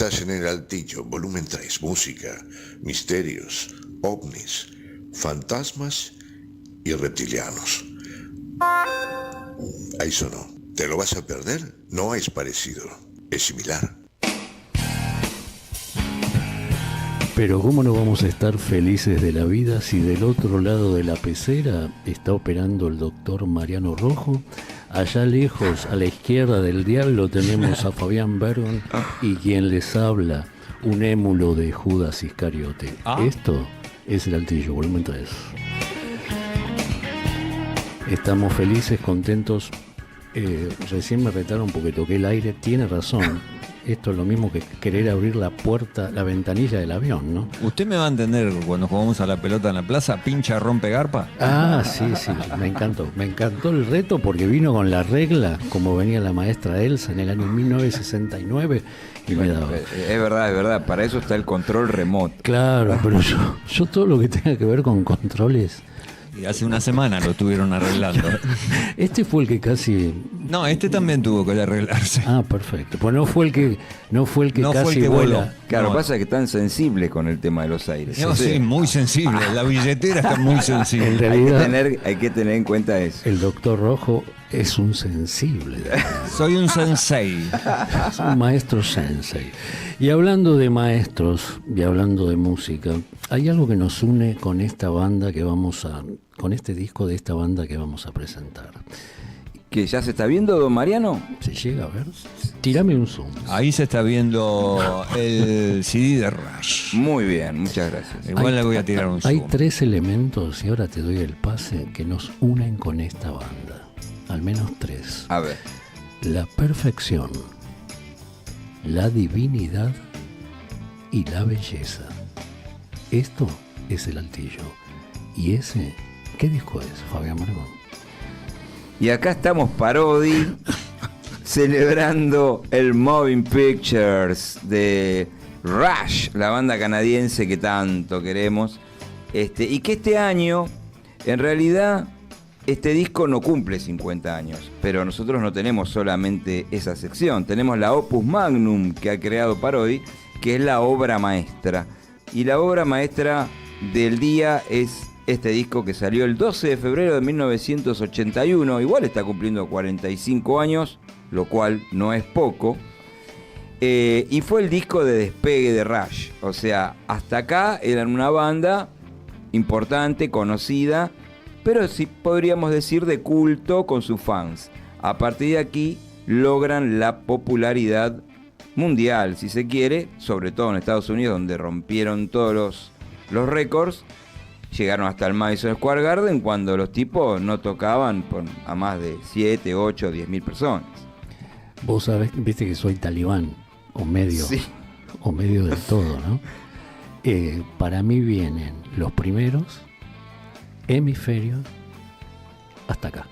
Estás en el Altillo, volumen 3, música, misterios, ovnis, fantasmas y reptilianos. Ahí sonó. ¿Te lo vas a perder? No es parecido, es similar. Pero ¿cómo no vamos a estar felices de la vida si del otro lado de la pecera está operando el doctor Mariano Rojo? Allá lejos, a la izquierda del diablo, tenemos a Fabián Bergon y quien les habla, un émulo de Judas Iscariote. Esto es el Altillo, volumen 3. Estamos felices, contentos. Recién me retaron porque toqué el aire. Tiene razón. Esto es lo mismo que querer abrir la puerta, la ventanilla del avión, ¿no? ¿Usted me va a entender cuando jugamos a la pelota en la plaza? ¿Pincha, rompe, garpa? Ah, sí, me encantó. Me encantó el reto porque vino con la regla, como venía la maestra Elsa en el año 1969 y me daba. Es verdad, para eso está el control remoto. Claro, pero yo todo lo que tenga que ver con controles... Y hace una semana lo estuvieron arreglando. Este fue el que casi... No, este también tuvo que arreglarse. Ah, perfecto. Pues no fue el que casi voló. vuela. Claro, No. pasa que están sensibles con el tema de los aires. No, sí, muy sensible. La billetera está muy En sensible. realidad, Hay que tener en cuenta eso. el doctor Rojo es un sensible. Soy un sensei. Es un maestro sensei. Y hablando de maestros y hablando de música, hay algo que nos une con esta banda con este disco de esta banda que vamos a presentar. ¿Que ya se está viendo, don Mariano? ¿Se llega a ver? Tírame un zoom. Ahí se está viendo el CD de Rush. Muy bien, muchas gracias. Igual le voy a tirar un zoom. Hay 3 elementos, y ahora te doy el pase, que nos unen con esta banda. Al menos 3. A ver. La perfección, la divinidad y la belleza. Esto es el Altillo. ¿Y ese qué disco es, Fabián Bergon? Y acá estamos, Parodi, celebrando el Moving Pictures de Rush, la banda canadiense que tanto queremos. Y que este año, en realidad, este disco no cumple 50 años, pero nosotros no tenemos solamente esa sección, tenemos la Opus Magnum que ha creado Parodi, que es la obra maestra. Y la obra maestra del día es este disco que salió el 12 de febrero de 1981, igual está cumpliendo 45 años, lo cual no es poco. Y fue el disco de despegue de Rush, o sea, hasta acá eran una banda importante, conocida, pero sí podríamos decir de culto con sus fans. A partir de aquí logran la popularidad mundial, si se quiere, sobre todo en Estados Unidos, donde rompieron todos los récords. Llegaron hasta el Madison Square Garden cuando los tipos no tocaban a más de 7, 8, 10 mil personas. Vos sabés, viste que soy talibán, o medio, Sí. o medio del todo, ¿no? Para mí vienen los primeros hemisferios hasta acá.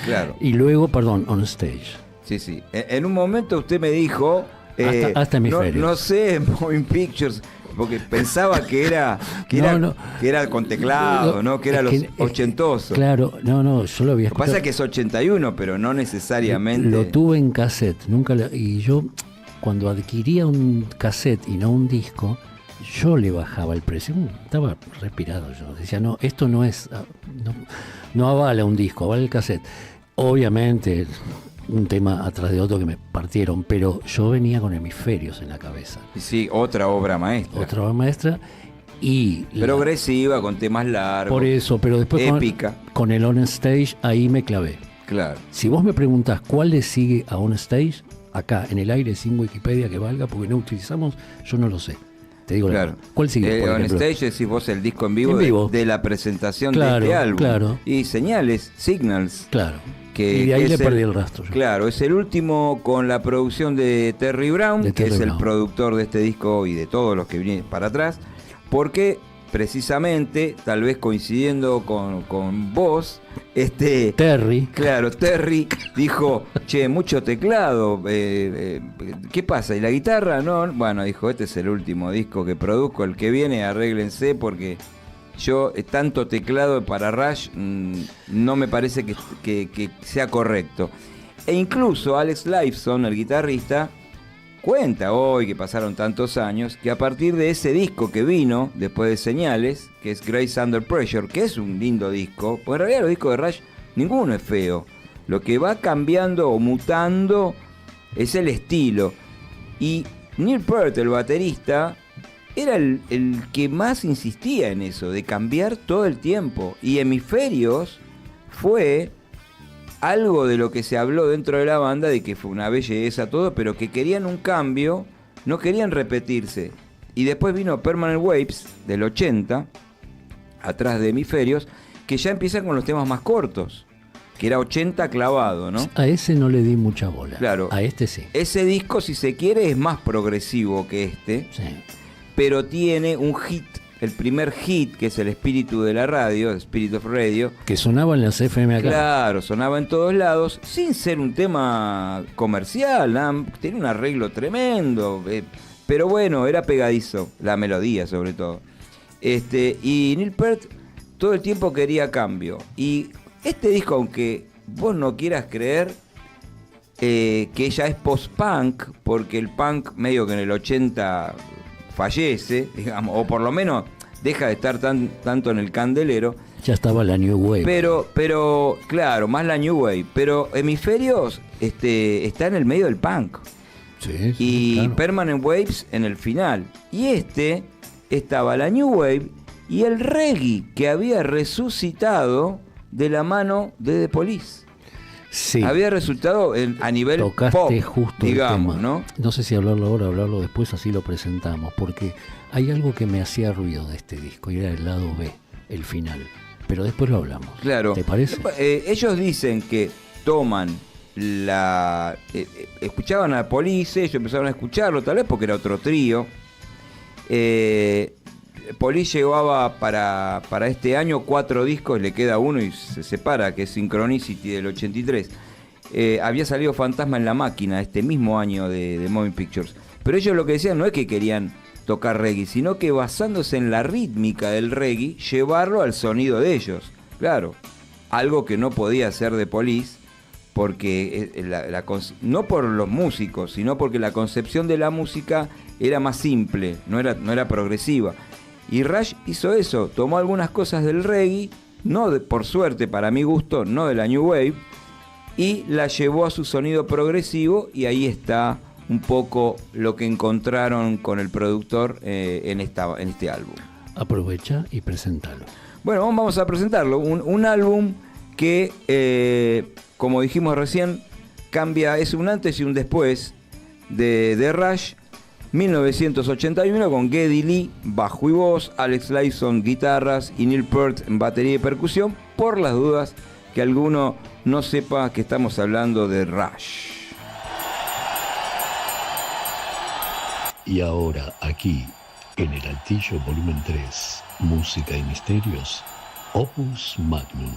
Claro. Y luego, on stage. Sí. En un momento usted me dijo... Hasta hemisferios. No sé, Moving Pictures... Porque pensaba que era que era con teclado, ¿no? Que era los ochentosos. Claro, no, yo lo había Lo que escuchado. pasa es que es 81, pero no necesariamente. Lo tuve en cassette, y yo cuando adquiría un cassette y no un disco, yo le bajaba el precio. Estaba respirado yo. Decía, no, esto no es, no avala un disco, avala el cassette. Obviamente, un tema atrás de otro que me partieron, pero yo venía con hemisferios en la cabeza. Sí, otra obra maestra. Otra obra maestra y... Progresiva, con temas largos. Por eso, pero después épica. Con el On Stage ahí me clavé. Claro. Si vos me preguntás cuál le sigue a On Stage, acá en el aire sin Wikipedia que valga, porque no utilizamos, yo no lo sé. Te digo Claro. ¿Cuál sigue? Por On ejemplo? Stage decís vos el disco en vivo, En vivo. de la presentación Claro, de este álbum. claro. Y Señales, Signals. Claro. Que, y de ahí que le es perdí el rastro yo. Claro, es el último con la producción de Terry Brown, que es el productor de este disco y de todos los que vienen para atrás, porque precisamente, tal vez coincidiendo con vos, Terry. Claro, Terry dijo, che, mucho teclado, ¿qué pasa? ¿Y la guitarra? No, bueno, dijo, este es el último disco que produzco, el que viene, arréglense porque... Yo, tanto teclado para Rush, no me parece que sea correcto. E incluso Alex Lifeson, el guitarrista, cuenta hoy, que pasaron tantos años, que a partir de ese disco que vino después de Señales, que es Grace Under Pressure, que es un lindo disco, porque en realidad los discos de Rush ninguno es feo. Lo que va cambiando o mutando es el estilo. Y Neil Peart, el baterista, era el que más insistía en eso, de cambiar todo el tiempo. Y Hemisferios fue algo de lo que se habló dentro de la banda, de que fue una belleza, todo, pero que querían un cambio, no querían repetirse. Y después vino Permanent Waves, del 80, atrás de Hemisferios, que ya empiezan con los temas más cortos, que era 80 clavado, ¿no? A ese no le di mucha bola. Claro. A este sí. Ese disco, si se quiere, es más progresivo que este, Sí. pero tiene un hit, el primer hit, que es el espíritu de la radio, Spirit of Radio. Que sonaba en las FM acá. Claro, sonaba en todos lados, sin ser un tema comercial, tiene un arreglo tremendo, pero bueno, era pegadizo, la melodía sobre todo. Y Neil Peart todo el tiempo quería cambio. Y este disco, aunque vos no quieras creer que ella es post-punk, porque el punk medio que en el 80 fallece, digamos, o por lo menos deja de estar tanto en el candelero. Ya estaba la New Wave. Pero claro, más la New Wave. Pero Hemisferios está en el medio del punk. Sí, Y claro. Permanent Waves en el final. Y estaba la New Wave y el reggae, que había resucitado de la mano de The Police. Sí. Había resultado a nivel Tocaste pop, justo digamos, el tema. ¿no? No sé si hablarlo ahora o hablarlo después, así lo presentamos, porque hay algo que me hacía ruido de este disco, y era el lado B, el final. Pero después lo hablamos. Claro. ¿Te parece? Ellos dicen que toman escuchaban a Police, ellos empezaron a escucharlo, tal vez porque era otro trío. Police llevaba para este año 4 discos, le queda uno y se separa, que es Synchronicity del 83. Había salido Fantasma en la Máquina este mismo año de Moving Pictures. Pero ellos lo que decían no es que querían tocar reggae, sino que basándose en la rítmica del reggae, llevarlo al sonido de ellos. Claro, algo que no podía hacer The Police, porque no por los músicos, sino porque la concepción de la música era más simple, no era progresiva. Y Rush hizo eso, tomó algunas cosas del reggae, por suerte para mi gusto, no de la New Wave, y la llevó a su sonido progresivo, y ahí está un poco lo que encontraron con el productor en este álbum. Aprovecha y presentalo. Bueno, vamos a presentarlo, un álbum que, como dijimos recién, cambia, es un antes y un después de Rush. 1981, con Geddy Lee bajo y voz, Alex Lifeson guitarras y Neil Peart en batería y percusión, por las dudas que alguno no sepa que estamos hablando de Rush. Y ahora, aquí, en el Altillo Volumen 3, Música y Misterios, Opus Magnum.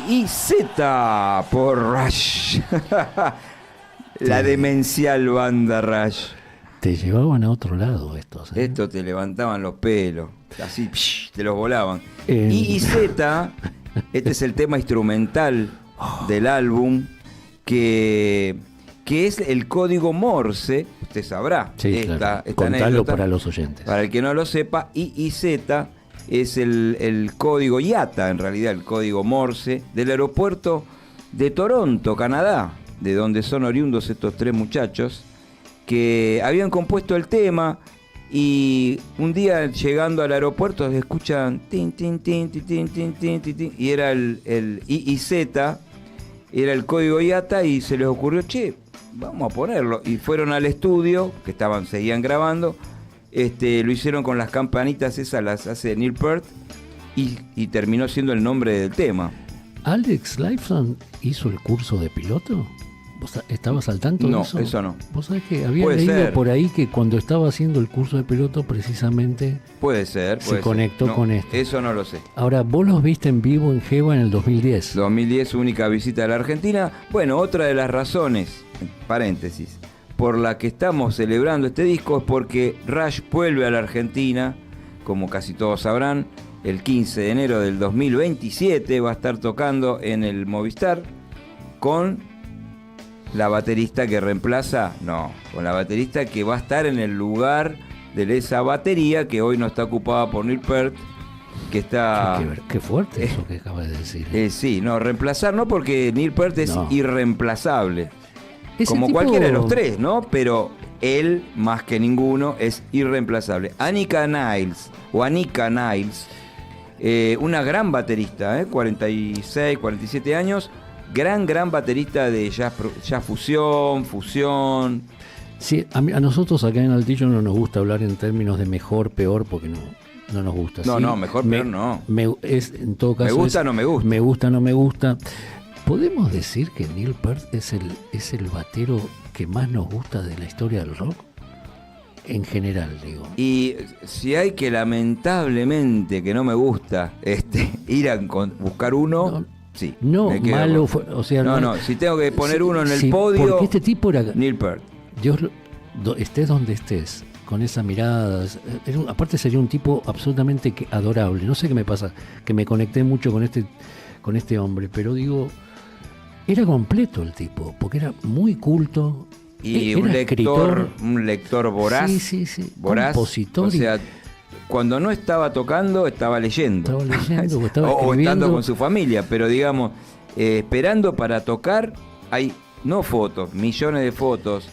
y Z por Rush. La demencial banda Rush. Te llevaban a otro lado estos. Esto te levantaban los pelos, así te los volaban. En- Y Z, este es el tema instrumental del álbum, que es el código Morse, usted sabrá. Sí, claro. esta Contalo anécdota. para los oyentes. Para el que no lo sepa, IIZ es el código IATA, en realidad, el código Morse del aeropuerto de Toronto, Canadá, de donde son oriundos estos tres muchachos, que habían compuesto el tema y un día llegando al aeropuerto se escuchan tin, tin, tin, tin, tin, tin, tin, tin, tin, y era el IIZ, era el código IATA y se les ocurrió, che, vamos a ponerlo. Y fueron al estudio, que seguían grabando. Lo hicieron con las campanitas esas, las hace Neil Peart, y terminó siendo el nombre del tema. ¿Alex Lifeson hizo el curso de piloto? ¿Vos estabas al tanto de No, eso? eso no. Vos sabés que había Puede leído ser. por ahí que cuando estaba haciendo el curso de piloto precisamente... Puede ser. Se conectó No, con esto. Eso no lo sé. Ahora, vos los viste en vivo en Jeva en el 2010. 2010, única visita a la Argentina. Bueno, otra de las razones, paréntesis, por la que estamos celebrando este disco es porque Rush vuelve a la Argentina, como casi todos sabrán, el 15 de enero del 2027 va a estar tocando en el Movistar con la baterista que reemplaza, con la baterista que va a estar en el lugar de esa batería que hoy no está ocupada por Neil Peart, que está... Qué fuerte eso que acabas de decir. Sí, reemplazar no, porque Neil Peart es No. irreemplazable. Ese Como tipo- cualquiera de los tres, ¿no? Pero él, más que ninguno, es irreemplazable. Anika Niles, una gran baterista, 46, 47 años, gran baterista de jazz fusión. Sí, a nosotros acá en Altillo no nos gusta hablar en términos de mejor, peor, porque no nos gusta. No, Sí, mejor, peor no. En todo caso, Me gusta, no me gusta. Me gusta, no me gusta. ¿Podemos decir que Neil Peart es el batero que más nos gusta de la historia del rock? En general, digo. Y si hay que lamentablemente, que no me gusta, ir a buscar uno, No, sí. No, me quedo malo, con- o sea... No, si tengo que poner uno en el sí, podio, Porque este tipo era... Neil Peart. Dios, estés donde estés, con esa mirada, aparte sería un tipo absolutamente adorable. No sé qué me pasa, que me conecté mucho con este hombre, pero digo, era completo el tipo, porque era muy culto. Y era un lector voraz. Sí. Voraz. Compositor. O sea, cuando no estaba tocando, estaba leyendo. Estaba leyendo, o estaba o estando escribiendo. con su familia, pero digamos, esperando para tocar, hay no fotos, millones de fotos.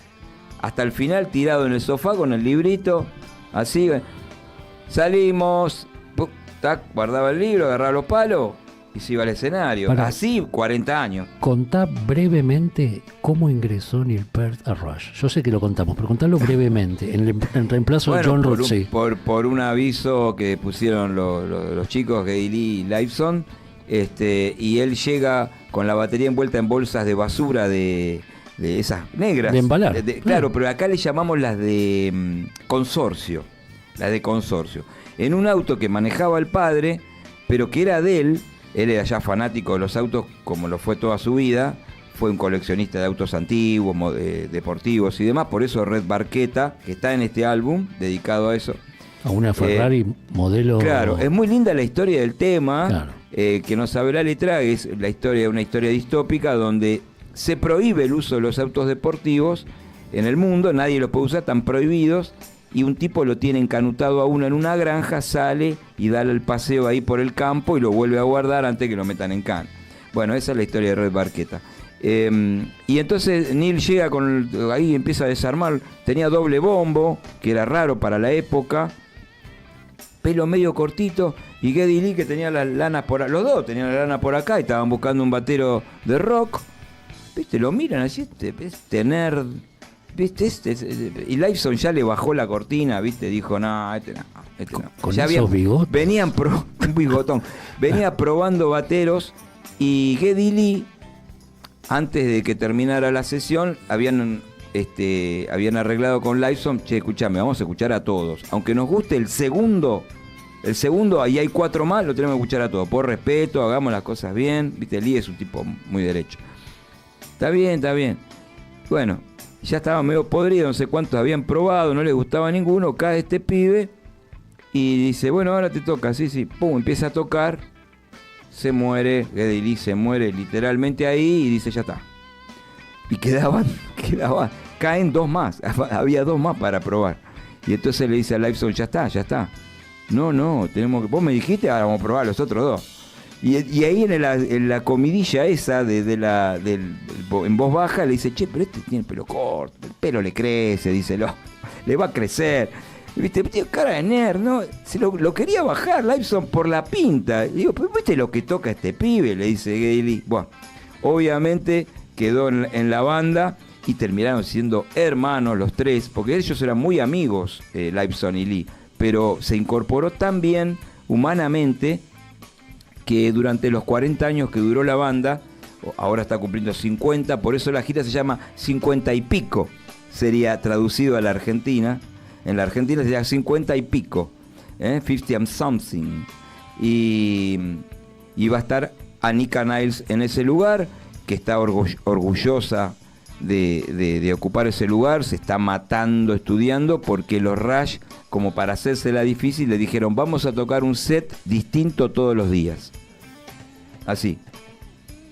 Hasta el final tirado en el sofá con el librito, así, salimos, guardaba el libro, agarraba los palos y se iba al escenario. Así 40 años. Contá brevemente cómo ingresó Neil Peart a Rush. Yo sé que lo contamos, pero contalo brevemente, en reemplazo de John Rutsey. Por un aviso que pusieron los chicos, Geddy Lee y Lifeson, y él llega con la batería envuelta en bolsas de basura de esas negras. De embalar. Claro, pero acá le llamamos las de consorcio. Las de consorcio. En un auto que manejaba el padre, pero que era de él. Él era ya fanático de los autos, como lo fue toda su vida. Fue un coleccionista de autos antiguos, deportivos y demás. Por eso Red Barqueta, que está en este álbum, dedicado a eso. A una Ferrari modelo... Claro, es muy linda la historia del tema, Claro. Que no sabe la letra, es una historia distópica donde se prohíbe el uso de los autos deportivos en el mundo, nadie los puede usar, están prohibidos, y un tipo lo tiene encanutado a uno en una granja, sale y da el paseo ahí por el campo y lo vuelve a guardar antes que lo metan en can. Bueno, esa es la historia de Red Barqueta. Y entonces Neil llega ahí empieza a desarmar, tenía doble bombo, que era raro para la época, pelo medio cortito, y Geddy Lee, que tenía las lanas los dos tenían la lana por acá y estaban buscando un batero de rock. ¿Viste? Lo miran así, nerd. ¿Viste? Y Lifeson ya le bajó la cortina, ¿viste? Dijo, no, no. Con ya esos bigotes. Venían un bigotón. Venía probando bateros, y Geddy Lee, antes de que terminara la sesión, habían arreglado con Lifeson, che, escuchame, vamos a escuchar a todos. Aunque nos guste el segundo El segundo, ahí hay 4 más, lo tenemos que escuchar a todos. Por respeto, hagamos las cosas bien. Viste, Lee es un tipo muy derecho. Está bien, está bien. Bueno, ya estaba medio podrido, no sé cuántos habían probado, no les gustaba ninguno. Cae este pibe y dice, bueno, ahora te toca, sí. Pum, empieza a tocar, se muere, Geddy Lee se muere literalmente ahí y dice, ya está. Y quedaban, caen 2 más, había 2 más para probar. Y entonces le dice a Lifeson, ya está. No, tenemos que, vos me dijiste, ahora vamos a probar los otros 2. Y ahí en la comidilla esa en voz baja le dice, che, pero este tiene el pelo corto, el pelo le crece, dice, le va a crecer. Viste, tío, cara de nerd, ¿no? Se lo quería bajar Lifeson por la pinta. Y digo, pero viste lo que toca este pibe, le dice Geddy Lee. Bueno, obviamente quedó en la banda y terminaron siendo hermanos los 3, porque ellos eran muy amigos, Lifeson y Lee, pero se incorporó tan bien humanamente que durante los 40 años que duró la banda, ahora está cumpliendo 50, por eso la gira se llama 50 y pico, sería traducido a la Argentina. En la Argentina sería 50 y pico, 50 and something. Y va a estar Anika Niles en ese lugar, que está orgullosa de ocupar ese lugar, se está matando estudiando, porque los Rush, como para hacérsela difícil, le dijeron, vamos a tocar un set distinto todos los días. Así.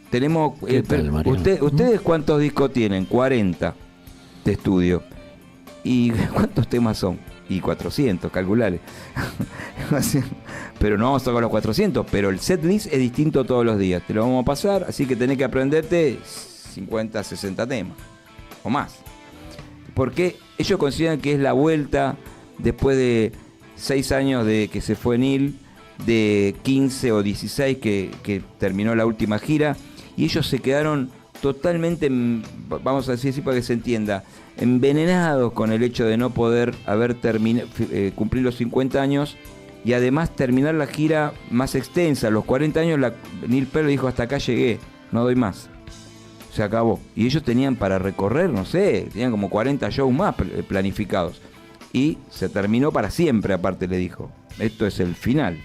Tenemos... ¿Ustedes cuántos discos tienen? 40 de estudio. ¿Y cuántos temas son? Y 400, calculale. Pero no vamos a tocar los 400, pero el setlist es distinto todos los días. Te lo vamos a pasar, así que tenés que aprenderte 50, 60 temas o más. Porque ellos consideran que es la vuelta después de 6 años de que se fue Neil, de 15 o 16 que terminó la última gira, y ellos se quedaron totalmente, vamos a decir así para que se entienda, envenenados con el hecho de no poder haber cumplir los 50 años y además terminar la gira más extensa. A los 40 años Neil Peart dijo, hasta acá llegué, no doy más, se acabó. Y ellos tenían para recorrer, no sé, tenían como 40 shows más planificados, y se terminó para siempre. Aparte le dijo, esto es el final,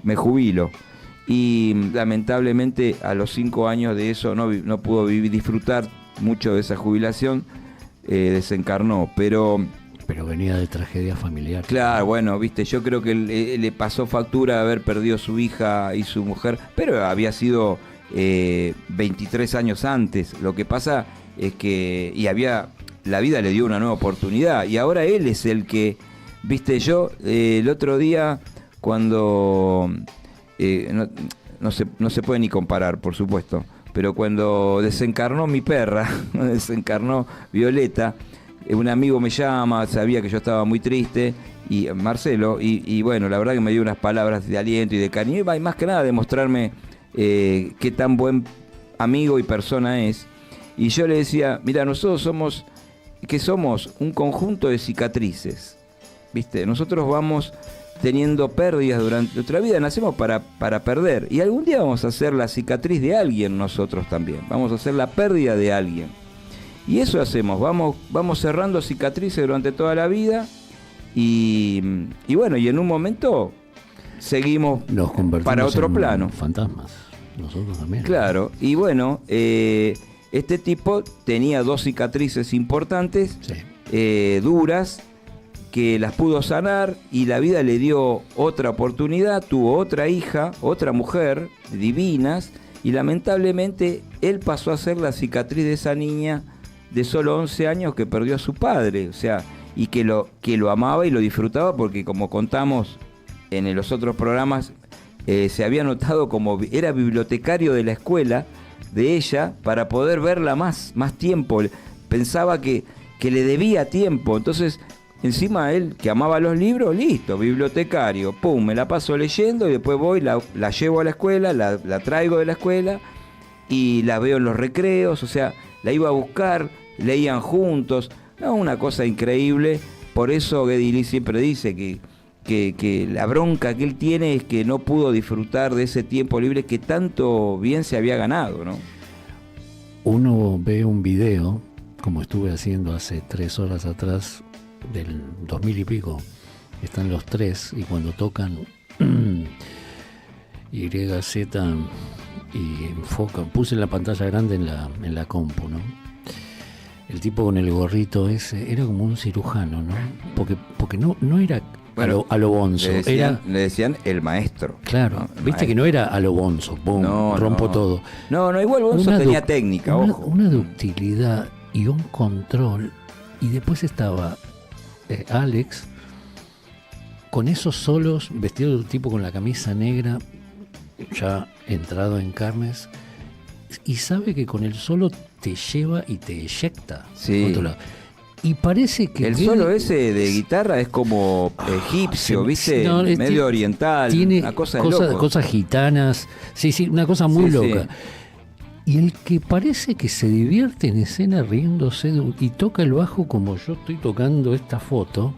me jubilo. Y lamentablemente a los 5 años de eso no pudo disfrutar mucho de esa jubilación, desencarnó, pero venía de tragedia familiar. Claro, bueno, viste, yo creo que le pasó factura haber perdido su hija y su mujer, pero había sido 23 años antes. Lo que pasa es que la vida le dio una nueva oportunidad, y ahora él es el que, viste, yo el otro día cuando no se puede ni comparar, por supuesto, pero cuando desencarnó mi perra, desencarnó Violeta, un amigo me llama, sabía que yo estaba muy triste, y Marcelo, y bueno, la verdad que me dio unas palabras de aliento y de cariño, y más que nada de mostrarme qué tan buen amigo y persona es. Y yo le decía, mira, nosotros somos un conjunto de cicatrices, ¿viste? Nosotros vamos teniendo pérdidas durante nuestra vida, nacemos para perder, y algún día vamos a ser la cicatriz de alguien nosotros también, vamos a ser la pérdida de alguien, y eso hacemos, vamos cerrando cicatrices durante toda la vida, y bueno, y en un momento seguimos para otro plano. Fantasmas, nosotros también. Claro, y bueno, este tipo tenía 2 cicatrices importantes, sí, duras, que las pudo sanar, y la vida le dio otra oportunidad, tuvo otra hija, otra mujer, divinas, y lamentablemente él pasó a ser la cicatriz de esa niña de solo 11 años que perdió a su padre, o sea, y que lo amaba y lo disfrutaba, porque como contamos en los otros programas, se había notado como era bibliotecario de la escuela de ella para poder verla más tiempo, pensaba que le debía tiempo, entonces encima él, que amaba los libros, listo, bibliotecario, pum, me la paso leyendo, y después voy, la llevo a la escuela, la traigo de la escuela, y la veo en los recreos, o sea, la iba a buscar, leían juntos, no, una cosa increíble. Por eso Geddy Lee siempre dice que la bronca que él tiene es que no pudo disfrutar de ese tiempo libre que tanto bien se había ganado, ¿no? Uno ve un video, como estuve haciendo hace 3 horas atrás, del 2000 y pico, están los tres, y cuando tocan YZ y enfocan, puse la pantalla grande en la compu, ¿no? El tipo con el gorrito ese era como un cirujano, ¿no? Porque no era Bueno, a lo bonzo, le decían el maestro. claro, ¿no? viste Maestro. que no era a lo bonzo, boom, No, rompo no. todo. No, igual Bonzo Una tenía duc- técnica, una, ojo. una ductilidad y un control, y después estaba Alex con esos solos, vestido de un tipo con la camisa negra, ya entrado en carnes, y sabe que con el solo te lleva y te eyecta Sí. a otro lado. Y parece que El solo ese de guitarra es como egipcio, ¿viste? no, Medio oriental, tiene una cosa de loco. cosas gitanas, sí, una cosa muy Sí, loca. Y el que parece que se divierte en escena riéndose y toca el bajo como yo estoy tocando esta foto,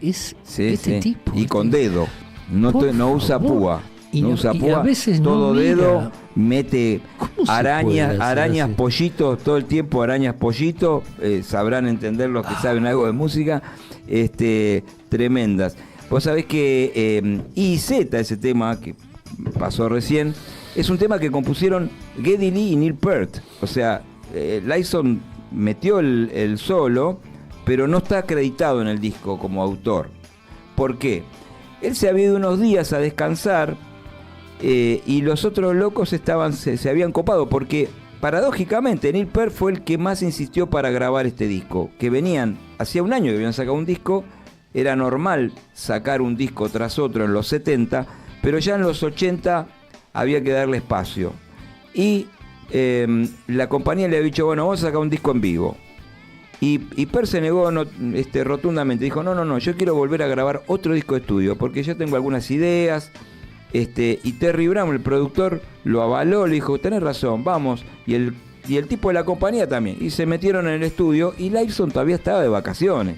es Sí, este sí. tipo. Y con dedo. No Por usa favor. púa. Y No no- usa y púa. a veces no todo mira. dedo, mete ¿Cómo se puede hacer arañas, así? pollitos, todo el tiempo arañas, pollitos. Sabrán entender los que saben algo de música. Tremendas. Vos sabés que IZ, ese tema que pasó recién, es un tema que compusieron Geddy Lee y Neil Peart. O sea, Lyson metió el solo, pero no está acreditado en el disco como autor. ¿Por qué? Él se había ido unos días a descansar y los otros locos se habían copado, porque paradójicamente Neil Peart fue el que más insistió para grabar este disco, que hacía un año que habían sacado un disco, era normal sacar un disco tras otro en los 70, pero ya en los 80 había que darle espacio. Y la compañía le había dicho, bueno, vamos a sacar un disco en vivo. Y Per se negó rotundamente, dijo, no, yo quiero volver a grabar otro disco de estudio, porque yo tengo algunas ideas. Y Terry Brown, el productor, lo avaló, le dijo, tenés razón, vamos. Y el tipo de la compañía también. Y se metieron en el estudio y Lyson todavía estaba de vacaciones.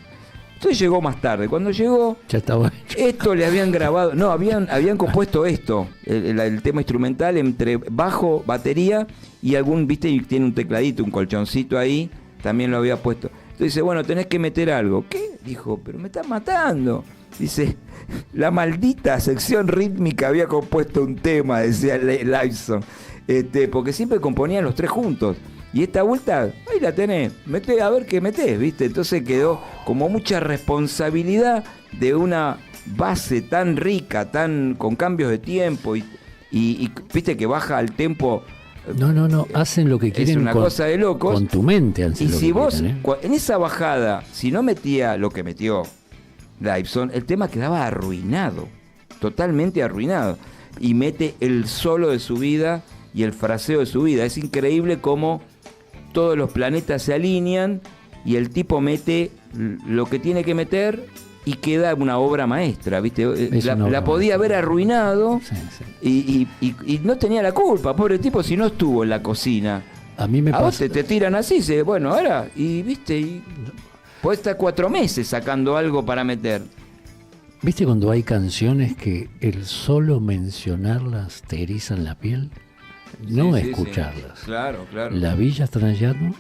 Entonces llegó más tarde. Cuando llegó, Ya estaba hecho. esto le habían grabado, no, habían compuesto esto, el tema instrumental entre bajo, batería y viste, y tiene un tecladito, un colchoncito ahí, también lo había puesto. Entonces dice, bueno, tenés que meter algo. ¿Qué? Dijo, pero me estás matando. Dice, la maldita sección rítmica había compuesto un tema, decía Lyson, porque siempre componían los tres juntos. Y esta vuelta, ahí la tenés, a ver qué metés, ¿viste? Entonces quedó como mucha responsabilidad de una base tan rica, con cambios de tiempo, y viste que baja el tempo. No, hacen lo que quieren. Es una cosa de locos. Con tu mente hacen Y lo si que vos, quieren, en esa bajada, si no metía lo que metió Lyson, el tema quedaba arruinado, totalmente arruinado. Y mete el solo de su vida y el fraseo de su vida. Es increíble cómo todos los planetas se alinean y el tipo mete lo que tiene que meter y queda una obra maestra, ¿viste? La podía haber arruinado. Sí. Y no tenía la culpa, pobre tipo, si no estuvo en la cocina. A mí me A vos pasa. te tiran así, bueno, ahora, y viste, podés estar 4 meses sacando algo para meter. ¿Viste cuando hay canciones que el solo mencionarlas te erizan la piel? No Sí, escucharlas. sí. Claro. La Villa Strangiano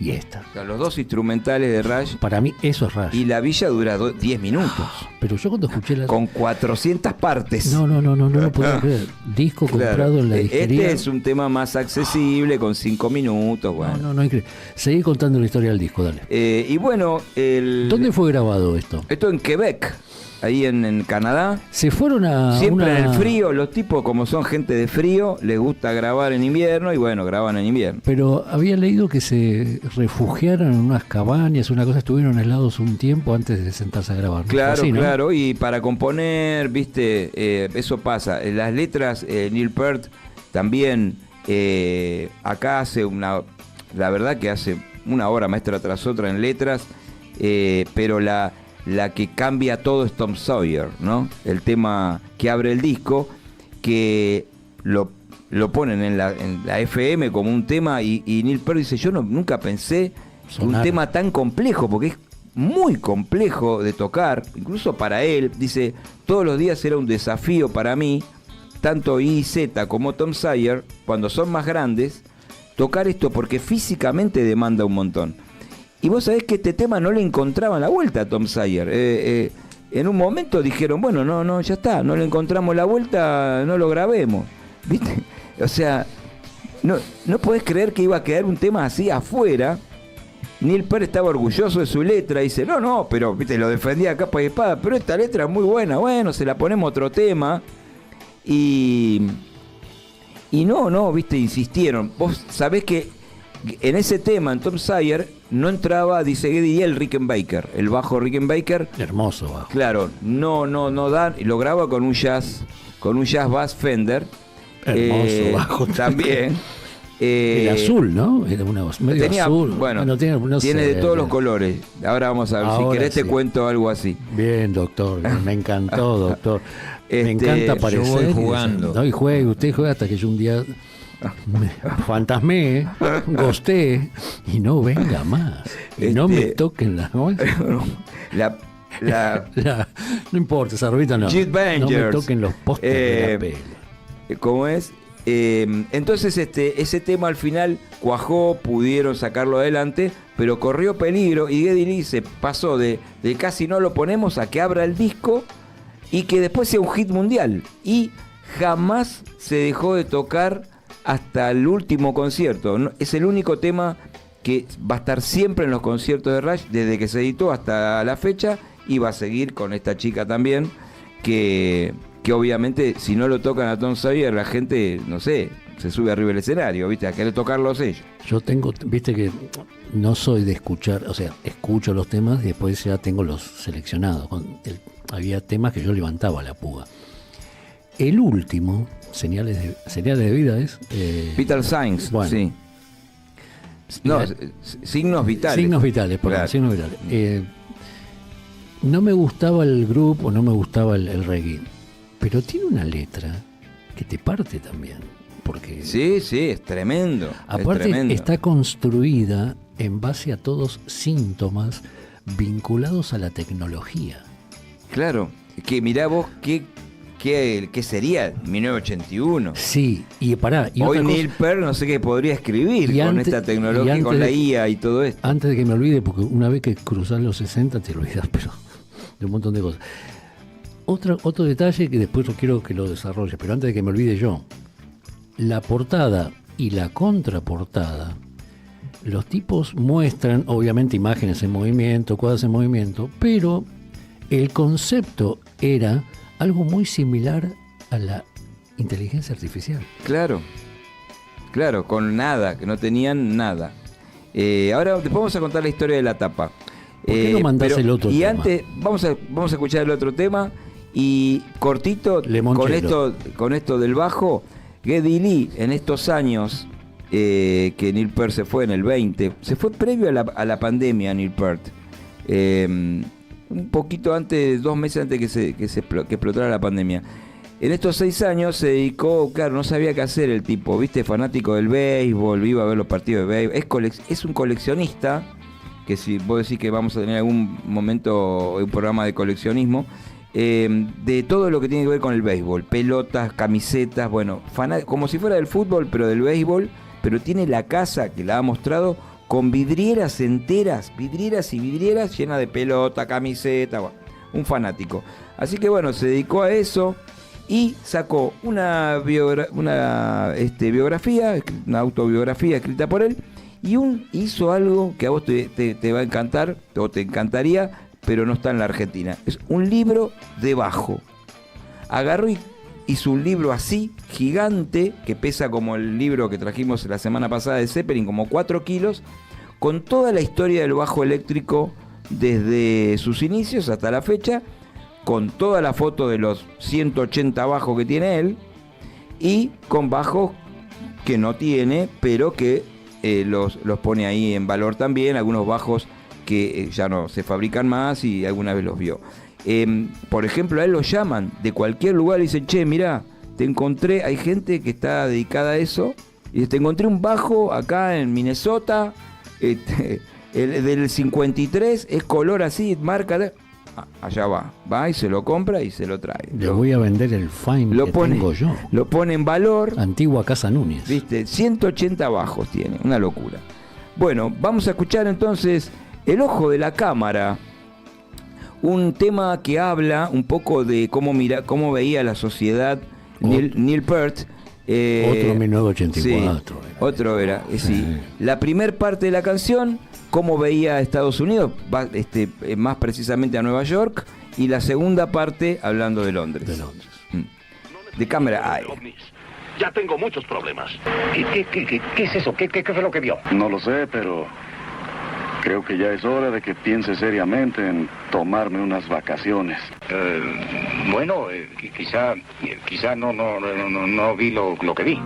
y esta. O sea, los dos instrumentales de Rush, Para mí eso es Rush. y la Villa dura 10 minutos, Pero yo cuando escuché la... con 400 partes. No lo puedo creer. Disco Claro. comprado en la disquería. Este es un tema más accesible, con 5 minutos, bueno. No, increíble. Seguí contando la historia del disco, dale. Y bueno, ¿Dónde fue grabado esto? esto en Quebec, ahí en Canadá. Se fueron a Siempre una... en el frío, los tipos como son gente de frío, les gusta grabar en invierno y bueno, graban en invierno. Pero había leído que se refugiaron en unas cabañas, una cosa, estuvieron aislados un tiempo antes de sentarse a grabar. ¿No? Claro, Así, ¿no? claro, y para componer, viste, eso pasa. Las letras, Neil Peart también acá hace la verdad que hace una obra maestra tras otra en letras, pero la que cambia todo es Tom Sawyer, ¿no? El tema que abre el disco, que lo ponen en la FM como un tema y Neil Peart dice, yo nunca pensé que un Sonar. tema tan complejo, porque es muy complejo de tocar, incluso para él, dice, todos los días era un desafío para mí, tanto IZ como Tom Sawyer, cuando son más grandes, tocar esto porque físicamente demanda un montón. Y vos sabés que este tema no le encontraban la vuelta a Tom Sawyer. en un momento dijeron, bueno, no, ya está, no le encontramos la vuelta, no lo grabemos, ¿viste? O sea, no podés creer que iba a quedar un tema así afuera. Neil Peart estaba orgulloso de su letra, dice, no, pero viste, lo defendía a capa y espada, pero esta letra es muy buena, bueno, se la ponemos otro tema. Y no, viste, insistieron. Vos sabés que en ese tema, en Tom Sawyer, no entraba, dice Geddy Lee, el Rickenbacker, el bajo Rickenbacker. Hermoso bajo. Claro, no da, lo graba con un jazz bass Fender. Hermoso bajo. También. El azul, ¿no? Era una medio tenía, azul. Bueno, no tiene sé, de todos los colores. Ahora vamos a ver, si querés sí. te cuento algo así. Bien, doctor, me encantó, doctor. Me encanta aparecer. yo voy jugando. No, y usted juega hasta que yo un día me fantasmé, gosté y no venga más. Y no me toquen las no importa, esa rubita no. No me toquen los postes de la peli. ¿Cómo es? Entonces ese tema al final cuajó, pudieron sacarlo adelante, pero corrió peligro y Geddy Lee se pasó de casi no lo ponemos a que abra el disco y que después sea un hit mundial. Y jamás se dejó de tocar hasta el último concierto. Es el único tema que va a estar siempre en los conciertos de Rush desde que se editó hasta la fecha, y va a seguir con esta chica también que obviamente si no lo tocan a Tom Sawyer, la gente, no sé, se sube arriba del escenario, ¿viste? A querer tocarlos ellos. Yo viste que no soy de escuchar, o sea, escucho los temas y después ya tengo los seleccionados. Había temas que yo levantaba la púa. El último, Señales de Vida, es... Vital Signs, bueno, sí. No, Signos Vitales. Signos Vitales, perdón, claro. Signos Vitales. No me gustaba el grupo, no me gustaba el reggae. Pero tiene una letra que te parte también. Porque sí, es tremendo. Aparte, es tremendo. Está construida en base a todos síntomas vinculados a la tecnología. Claro, que mirá vos qué sería 1981. Sí, y pará. Y hoy Neil Peart no sé qué podría escribir con esta tecnología, con la IA y todo esto. Antes de que me olvide, porque una vez que cruzás los 60 te olvidas, pero de un montón de cosas. Otro detalle que después quiero que lo desarrolle, pero antes de que me olvide yo, la portada y la contraportada, los tipos muestran obviamente imágenes en movimiento, cuadros en movimiento, pero el concepto era algo muy similar a la inteligencia artificial. Claro, con nada, que no tenían nada. Ahora después vamos a contar la historia de la tapa. ¿Por qué no mandás el otro tema? Y antes, vamos a escuchar el otro tema. Y cortito, con esto del bajo, Geddy Lee en estos años que Neil Peart se fue en el 20, se fue previo a la pandemia Neil Peart, un poquito antes, 2 meses antes que explotara la pandemia. En estos 6 años se dedicó, claro, no sabía qué hacer el tipo, viste, fanático del béisbol, iba a ver los partidos de béisbol, es un coleccionista, que si vos decís que vamos a tener algún momento un programa de coleccionismo, de todo lo que tiene que ver con el béisbol, pelotas, camisetas, bueno, como si fuera del fútbol, pero del béisbol, pero tiene la casa que la ha mostrado con vidrieras enteras, vidrieras y vidrieras llenas de pelota, camiseta, bueno, un fanático. Así que bueno, se dedicó a eso y sacó una biografía, una autobiografía escrita por él, y hizo algo que a vos te va a encantar, o te encantaría, pero no está en la Argentina. Es un libro de bajo. Agarró y hizo un libro así, gigante, que pesa como el libro que trajimos la semana pasada de Zeppelin, como 4 kilos, con toda la historia del bajo eléctrico desde sus inicios hasta la fecha, con toda la foto de los 180 bajos que tiene él, y con bajos que no tiene, pero que los pone ahí en valor también, algunos bajos que ya no se fabrican más y alguna vez los vio. Por ejemplo, a él lo llaman de cualquier lugar y dicen, che, mirá, te encontré, hay gente que está dedicada a eso, y te encontré un bajo acá en Minnesota, el del 53, es color así, marca de... allá va y se lo compra y se lo trae. Le voy a vender el Fine que tengo yo. Lo pone en valor. Antigua Casa Núñez. Viste, 180 bajos tiene, una locura. Bueno, vamos a escuchar entonces El Ojo de la Cámara, un tema que habla un poco de cómo veía la sociedad Neil Peart. Otro 1984. Sí, otro era, sí. La primer parte de la canción, cómo veía a Estados Unidos, más precisamente a Nueva York, y la segunda parte hablando de Londres. De Londres. De cámara. Ya tengo muchos problemas. ¿Qué es eso? ¿Qué fue lo que vio? No lo sé, pero creo que ya es hora de que piense seriamente en tomarme unas vacaciones. Bueno, quizá no vi lo que vi.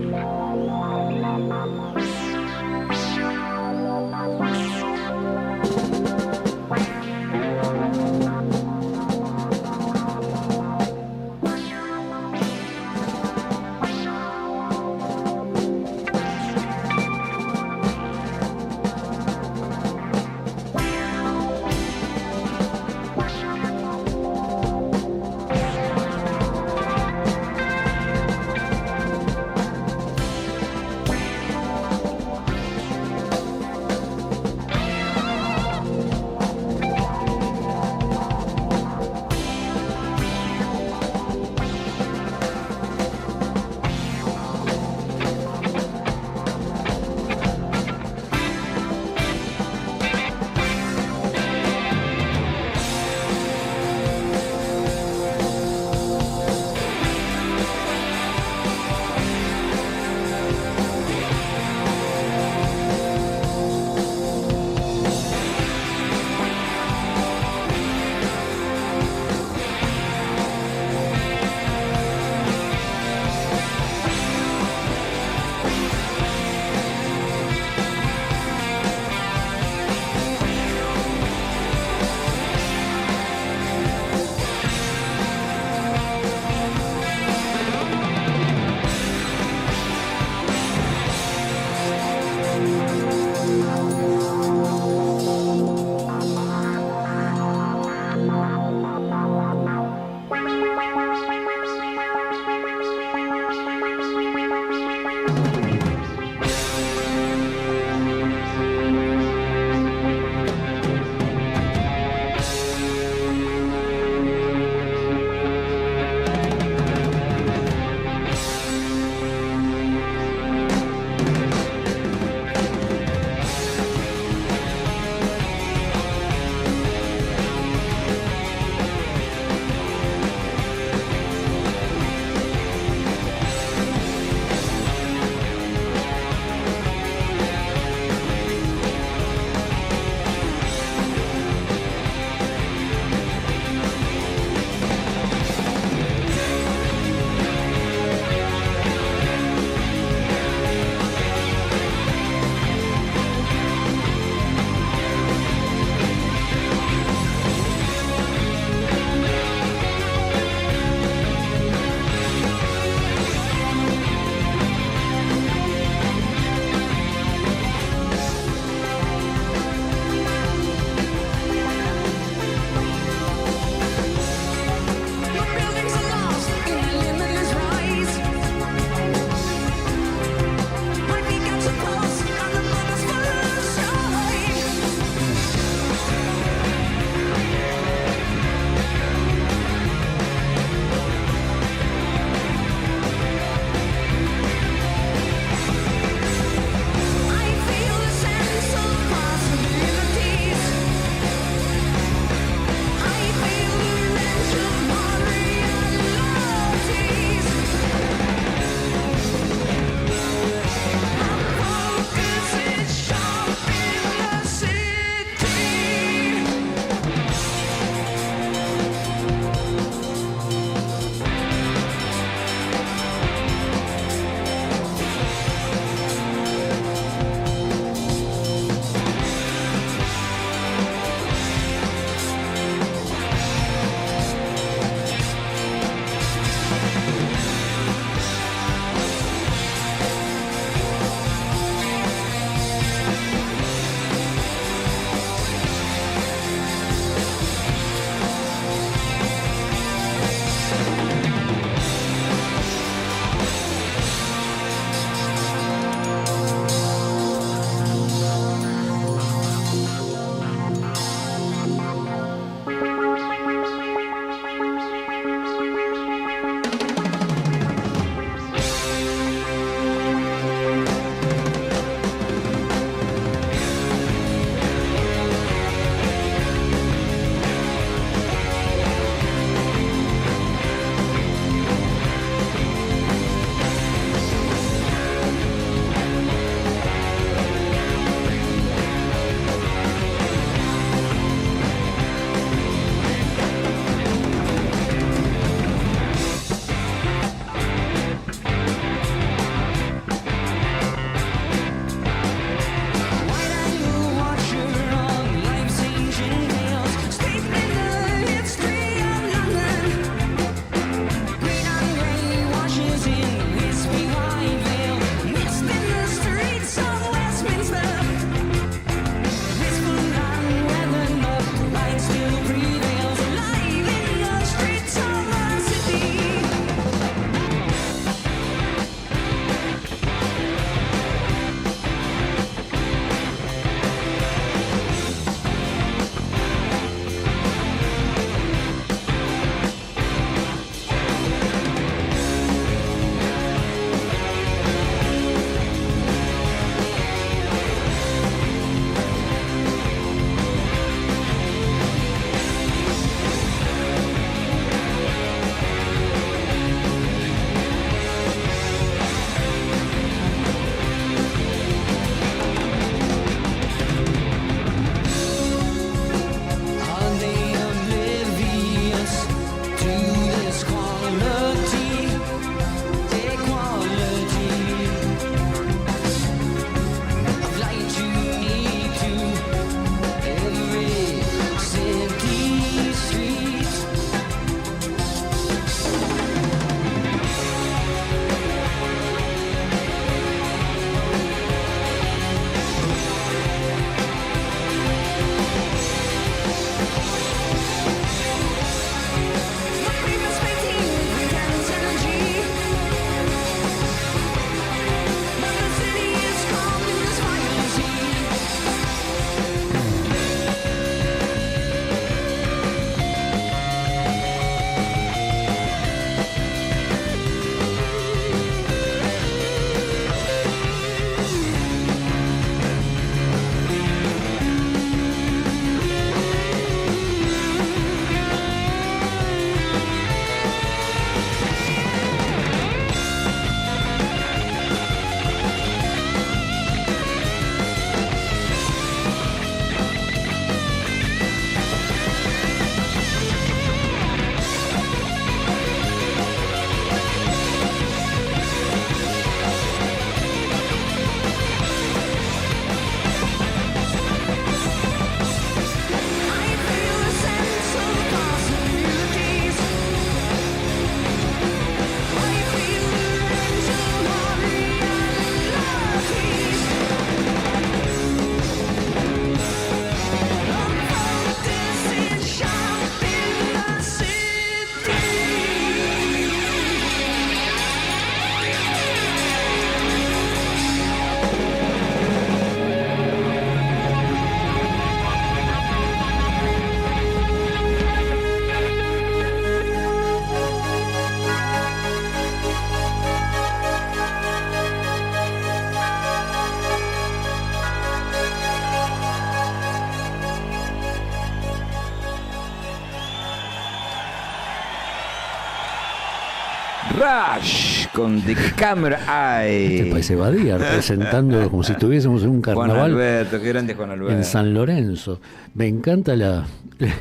Rush con The Camera Este Eye. parece Badía, presentando como si estuviésemos en un Juan carnaval Alberto, qué grande Juan Alberto. en San Lorenzo. Me encanta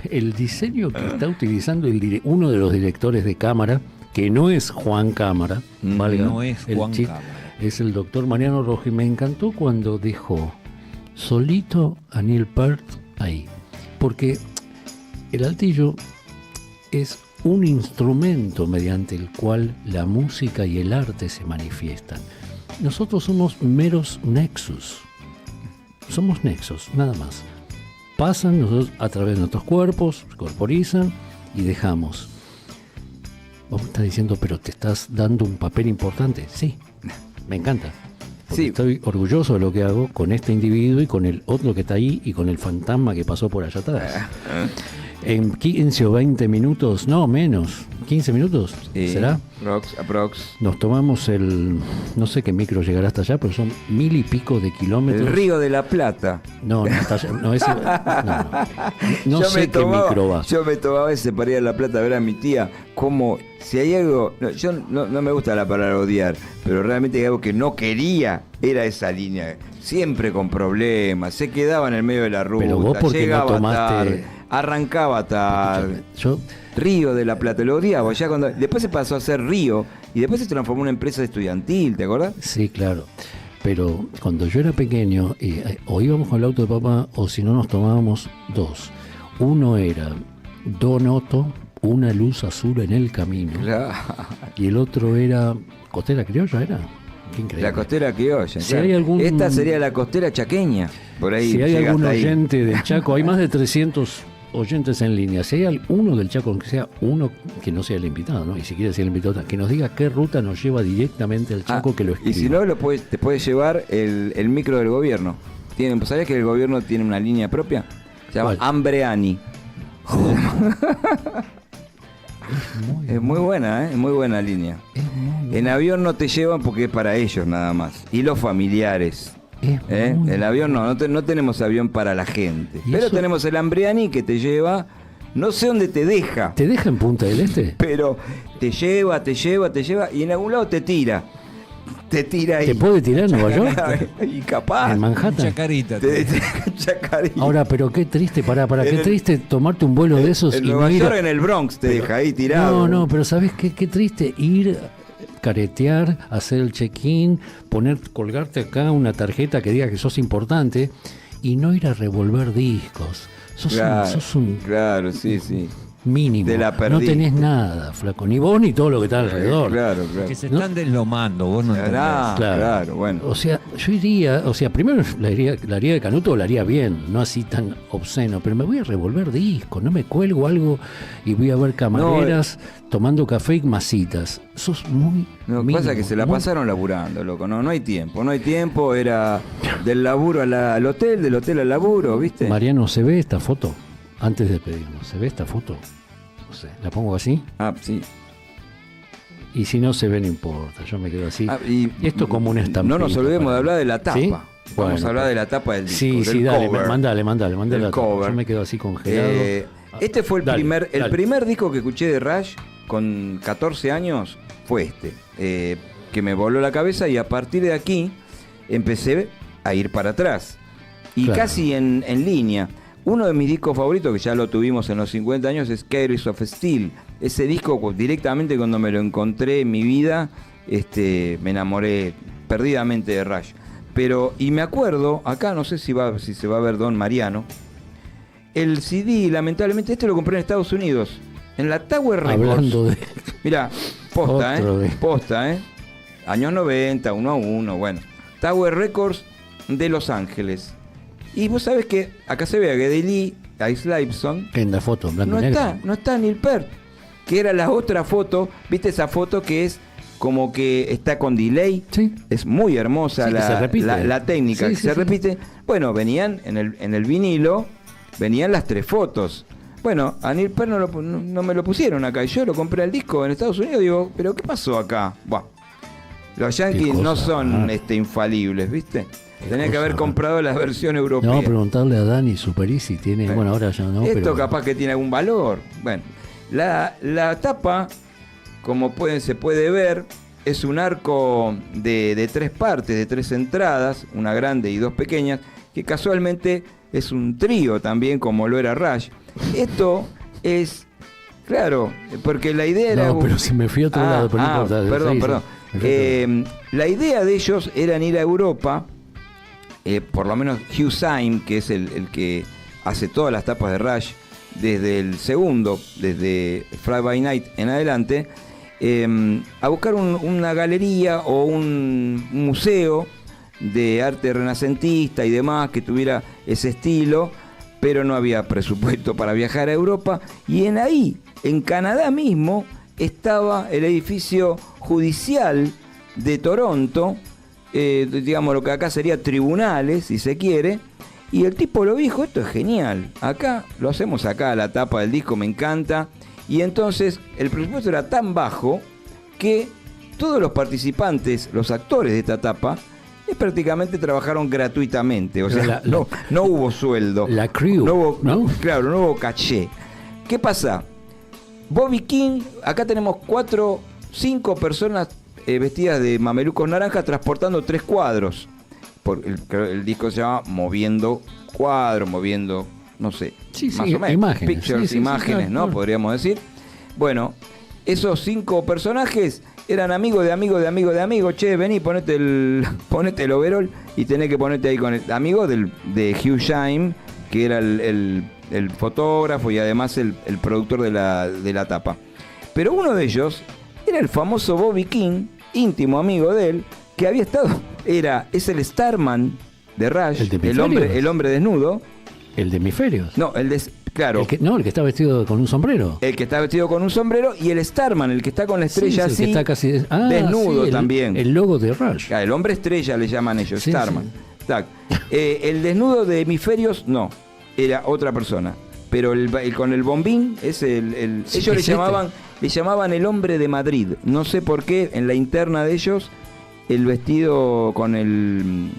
el diseño que está utilizando uno de los directores de cámara, que no es Juan Cámara, valga no es el Juan chiste, Cámara. es el doctor Mariano Rojo. Y me encantó cuando dejó solito a Neil Peart ahí, porque el altillo es un instrumento mediante el cual la música y el arte se manifiestan. Nosotros somos meros nexus. Somos nexos, nada más. Pasan nosotros a través de nuestros cuerpos, se corporizan y dejamos. Vos me estás diciendo, pero te estás dando un papel importante. Sí, me encanta. Porque Sí. estoy orgulloso de lo que hago con este individuo y con el otro que está ahí y con el fantasma que pasó por allá atrás. En 15 o 20 minutos, no menos, 15 minutos, Sí, ¿será? Aprox. Nos tomamos no sé qué micro llegará hasta allá, pero son 1000 y pico de kilómetros. El Río de la Plata. No, hasta allá, no, ese, no Yo sé me qué micro va. Yo me tomaba ese para ir a La Plata a ver a mi tía. Como si hay algo. Yo no me gusta la palabra odiar, pero realmente hay algo que no quería. Era esa línea. Siempre con problemas. Se quedaba en el medio de la ruta. Pero vos, ¿por qué no llegaba tomaste- tarde. Arrancaba tarde. Yo, Río de la Plata, lo odiaba. Ya cuando, después se pasó a ser Río y después se transformó en una empresa estudiantil, ¿te acordás? sí, claro. Pero cuando yo era pequeño, o íbamos con el auto de papá, o si no nos tomábamos dos. Uno era Don Otto, una luz azul en el camino. Y el otro era Costera Criolla, ¿era? Qué increíble. La costera criolla. Si hay algún- Esta sería la costera chaqueña. Por ahí Si hay llegaste algún ahí. oyente del Chaco, hay más de 300 oyentes en línea. Si hay alguno del Chaco, aunque sea uno que no sea el invitado, ¿no? Y si quiere ser el invitado, que nos diga qué ruta nos lleva directamente al Chaco, que lo escriba. Y si no, te puedes llevar el micro del gobierno. ¿Sabías que el gobierno tiene una línea propia? Se llama ¿Cuál? Ambreani. Es muy buena, ¿eh? Es muy buena línea. En avión no te llevan porque es para ellos nada más. Y los familiares. El avión no tenemos avión para la gente. ¿Y Pero eso? tenemos el Ambreani que te lleva, no sé dónde te deja, ¿Te deja en Punta del Este? pero te lleva y en algún lado te tira. Te tira ahí. ¿Te puede tirar en Nueva York? Y capaz. ¿En Manhattan? Chacarita. Chacarita. Ahora, pero qué triste, qué triste tomarte un vuelo de esos En y Nueva no ir York, en el Bronx, te deja ahí tirado. No, pero ¿sabes qué? Qué triste ir, caretear, hacer el check-in, colgarte acá una tarjeta que diga que sos importante y no ir a revolver discos. Sos un Claro, sí. mínimo. Te la No perdí. tenés nada, flaco. Ni vos ni todo lo que está alrededor. Claro. Que se ¿No? están deslomando, vos no entendés. Claro, bueno. O sea, yo iría, primero la haría de canuto o la haría bien, no así tan obsceno, pero me voy a revolver discos, no me cuelgo algo y voy a ver camareras tomando café y masitas. Sos muy No, mínimo, pasa que se la muy- pasaron laburando, loco. No hay tiempo, era del laburo al hotel, del hotel al laburo, ¿viste? Mariano, ¿se ve esta foto? Antes de pedirnos, ¿se ve esta foto? No sé, ¿la pongo así? Ah, sí. Y si no se ve, no importa, yo me quedo así. Ah, y Esto como una estampita. no nos olvidemos de hablar de la tapa. ¿Sí? Vamos Bueno, a hablar de la tapa del disco. Sí, del dale, cover. mandale Del la tapa. cover. Yo me quedo así congelado. Este fue el Dale, primer dale. disco que escuché de Rush con 14 años, fue este, que me voló la cabeza y a partir de aquí empecé a ir para atrás. Y Claro. casi en línea. Uno de mis discos favoritos, que ya lo tuvimos en los 50 años, es Kairos of Steel. Ese disco, directamente cuando me lo encontré en mi vida, me enamoré perdidamente de Rush. Y me acuerdo, acá no sé si se va a ver Don Mariano, el CD, lamentablemente, lo compré en Estados Unidos, en la Tower Records. Hablando de... Mirá, posta, Otro de- posta, años 90, 1 a 1, bueno. Tower Records de Los Ángeles. Y vos sabés que acá se ve a Geddy Lee, a Isla Ibson. En la foto, en blanco No y negro. está Neil Peart, que era la otra foto. ¿Viste esa foto que es como que está con delay? Sí. Es muy hermosa Sí, que se repite. la técnica, Sí, que sí, se sí. repite. Bueno, venían en el vinilo, venían las 3 fotos. Bueno, a Neil Peart no me lo pusieron acá. Y yo lo compré el disco en Estados Unidos. Digo, ¿pero qué pasó acá? Buah. Los Yankees cosa no son rara. infalibles, ¿viste? Tenía que cosa haber rara. comprado la versión Le europea. vamos a preguntarle a Dani Superi si tiene... Bueno, ahora ya no, Esto pero... capaz que tiene algún valor. Bueno, la tapa como se puede ver, es un arco de 3 partes, de 3 entradas, una grande y 2 pequeñas, que casualmente es un trío también, como lo era Rush. Esto es, claro, porque la idea era... No, pero si me fui a otro lado, pero no importa. Perdón. La idea de ellos era ir a Europa, por lo menos Hugh Syme, que es el que hace todas las tapas de Rush, desde el segundo, desde Friday by Night en adelante, a buscar una galería o un museo de arte renacentista y demás que tuviera ese estilo, pero no había presupuesto para viajar a Europa, y en Canadá mismo, estaba el edificio judicial de Toronto, digamos lo que acá sería tribunales, si se quiere, y el tipo lo dijo, esto es genial, acá lo hacemos acá, la tapa del disco me encanta, y entonces el presupuesto era tan bajo que todos los participantes, los actores de esta tapa, prácticamente trabajaron gratuitamente, o sea, no hubo sueldo. La crew, ¿no? Claro, no hubo caché. ¿Qué pasa? Bobby King, acá tenemos 5 personas vestidas de mamelucos naranjas transportando 3 cuadros. El disco se llama Moviendo Cuadros, no sé, más o menos. Imágenes. Pictures, imágenes, claro, ¿no? claro. Podríamos decir. Bueno, esos 5 personajes eran amigos de amigos. Che, vení, ponete el overol y tenés que ponerte ahí con el amigo de Hugh Syme, que era el fotógrafo y además el productor de la tapa. Pero uno de ellos era el famoso Bobby King, íntimo amigo de él, que había estado, es el Starman de Rush, el hombre desnudo. El de Hemisferios. No, claro. El que está vestido con un sombrero. El que está vestido con un sombrero y el Starman, el que está con la estrella el así, que está casi desnudo también. El logo de Rush. El hombre estrella le llaman ellos, Sí, Starman. sí. El desnudo de Hemisferios, no, era otra persona. Pero el con el bombín es ellos le llamaban el hombre de Madrid. No sé por qué, en la interna de ellos, el vestido con el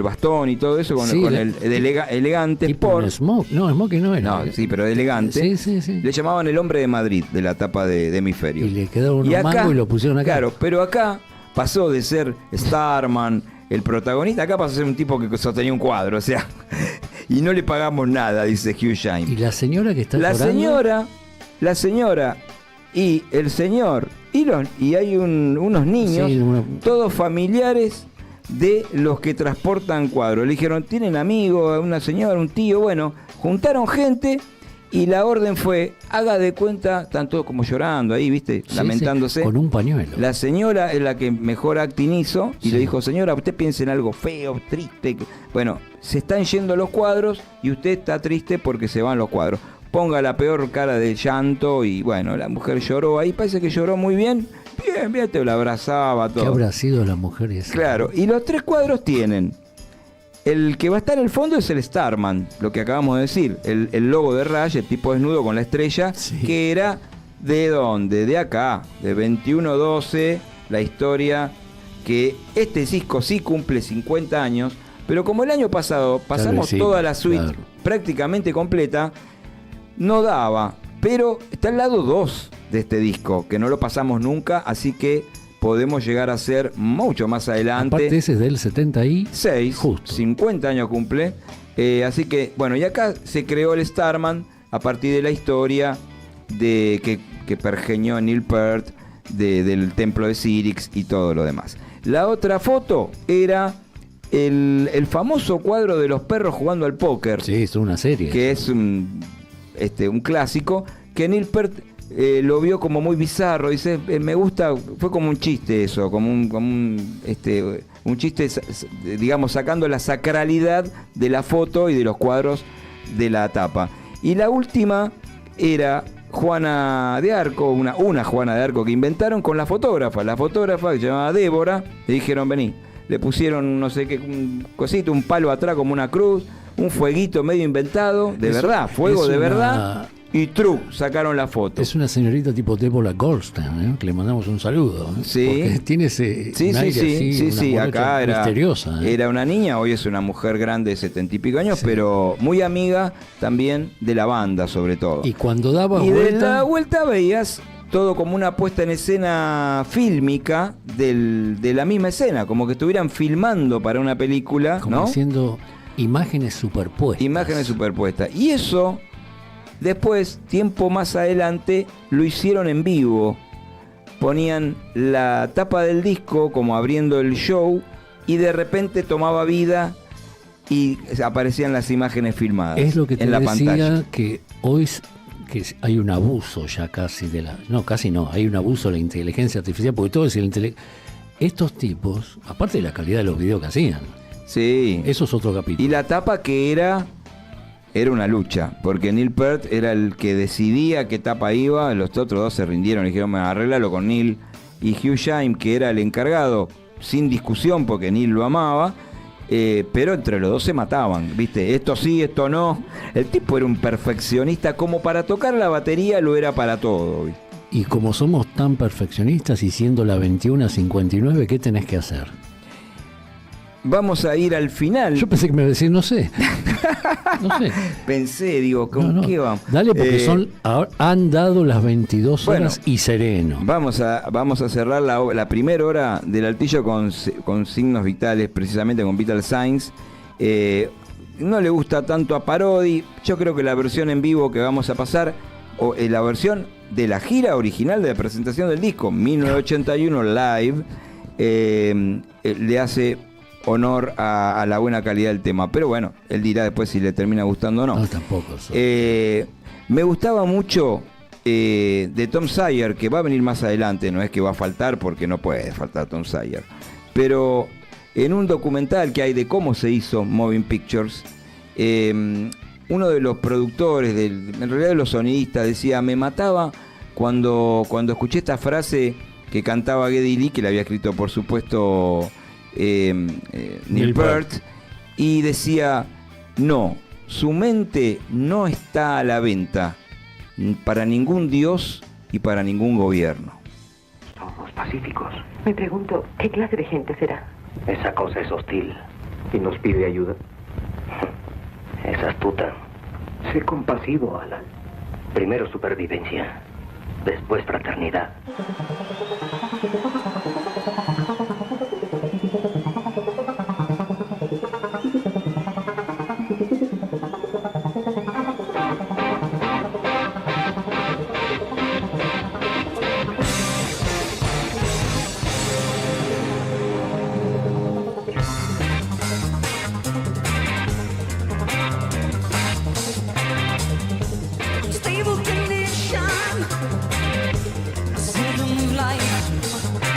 bastón y todo eso, con el elegante sport. Smoking no era. No, sí, pero elegante. Sí. Le llamaban el hombre de Madrid, de la tapa de Hemisferio. Y le quedaron unos mangos y lo pusieron acá. Claro, pero acá pasó de ser Starman, el protagonista, acá pasó a ser un tipo que sostenía un cuadro, o sea, y no le pagamos nada, dice Hugh Syme. Y la señora que está la llorando. La señora y el señor y hay unos niños, todos familiares de los que transportan cuadros. Le dijeron, ¿tienen amigos? Una señora, un tío. Bueno, juntaron gente y la orden fue, haga de cuenta, están todos como llorando ahí, ¿viste? Lamentándose. Con un pañuelo. La señora es la que mejor acting hizo y le dijo, señora, usted piensa en algo feo, triste. Bueno, se están yendo los cuadros y usted está triste porque se van los cuadros. Ponga la peor cara de llanto y bueno, la mujer lloró ahí, parece que lloró muy bien. Bien, te la abrazaba, todo. ¿Qué habrá sido la mujer esa? Claro, y los 3 cuadros tienen. El que va a estar en el fondo es el Starman, lo que acabamos de decir. El logo de Rush, el tipo desnudo con la estrella, que era ¿de dónde? De acá, de 2112, la historia que este disco sí cumple 50 años, pero como el año pasado pasamos toda la suite prácticamente completa, no daba, pero está el lado 2 de este disco, que no lo pasamos nunca, así que podemos llegar a ser mucho más adelante. Aparte ese es del 76, justo 50 años cumple, así que bueno, y acá se creó el Starman a partir de la historia de que pergeñó Neil Peart del templo de Cyrix y todo lo demás. La otra foto era el famoso cuadro de los perros jugando al póker. Sí, es una serie. Que es un clásico, que Neil Peart lo vio como muy bizarro. Dice, me gusta, fue como un chiste eso, como un chiste, digamos, sacando la sacralidad de la foto y de los cuadros de la tapa. Y la última era Juana de Arco, una Juana de Arco que inventaron con la fotógrafa que se llamaba Débora. Le dijeron, vení, le pusieron no sé qué, un cosito, un palo atrás como una cruz, un fueguito medio inventado, de verdad, fuego de verdad, y sacaron la foto. Es una señorita tipo Deborah Goldstein, que le mandamos un saludo. Sí. Porque tiene ese aire así, acá era misteriosa. Era una niña, hoy es una mujer grande de 70 y pico años, pero muy amiga también de la banda, sobre todo. Y cuando daba y vuelta... de la vuelta veías todo como una puesta en escena fílmica de la misma escena, como que estuvieran filmando para una película, Como ¿no? haciendo imágenes superpuestas. Imágenes superpuestas. Y eso, después, tiempo más adelante, lo hicieron en vivo. Ponían la tapa del disco como abriendo el show y de repente tomaba vida y aparecían las imágenes filmadas Es lo que te en la decía, pantalla. que hoy hay un abuso ya casi hay un abuso de la inteligencia artificial, porque todo es estos tipos, aparte de la calidad de los videos que hacían, Sí. eso es otro capítulo. Y la tapa que era una lucha, porque Neil Peart era el que decidía qué tapa iba, los otros dos se rindieron y dijeron, arréglalo con Neil. Y Hugh Jaime, que era el encargado, sin discusión, porque Neil lo amaba, pero entre los dos se mataban, ¿viste? Esto sí, esto no. El tipo era un perfeccionista, como para tocar la batería lo era para todo, ¿viste? Y como somos tan perfeccionistas y siendo la 21:59, ¿qué tenés que hacer? Vamos a ir al final. Yo pensé que me iba a decir, no sé. No sé. Pensé, digo, ¿con No. qué vamos? Dale, porque han dado las 22 horas Bueno, y sereno. Vamos a cerrar la primera hora del altillo con signos vitales, precisamente con Vital Signs. No le gusta tanto a Parodi. Yo creo que la versión en vivo que vamos a pasar, o la versión de la gira original de la presentación del disco, 1981 Live, le hace honor a la buena calidad del tema. Pero bueno, él dirá después si le termina gustando o no. No, tampoco. Me gustaba mucho de Tom Sawyer, que va a venir más adelante, no es que va a faltar porque no puede faltar Tom Sawyer. Pero en un documental que hay de cómo se hizo Moving Pictures, uno de los productores, en realidad de los sonidistas, decía, me mataba cuando escuché esta frase que cantaba Geddy Lee, que la había escrito por supuesto Neil Peart, y decía, no, su mente no está a la venta para ningún dios y para ningún gobierno. Somos pacíficos. Me pregunto, ¿qué clase de gente será? Esa cosa es hostil. ¿Y nos pide ayuda? Es astuta. Sé compasivo, Alan. Primero supervivencia, después fraternidad. Stable condition, a rhythm of life.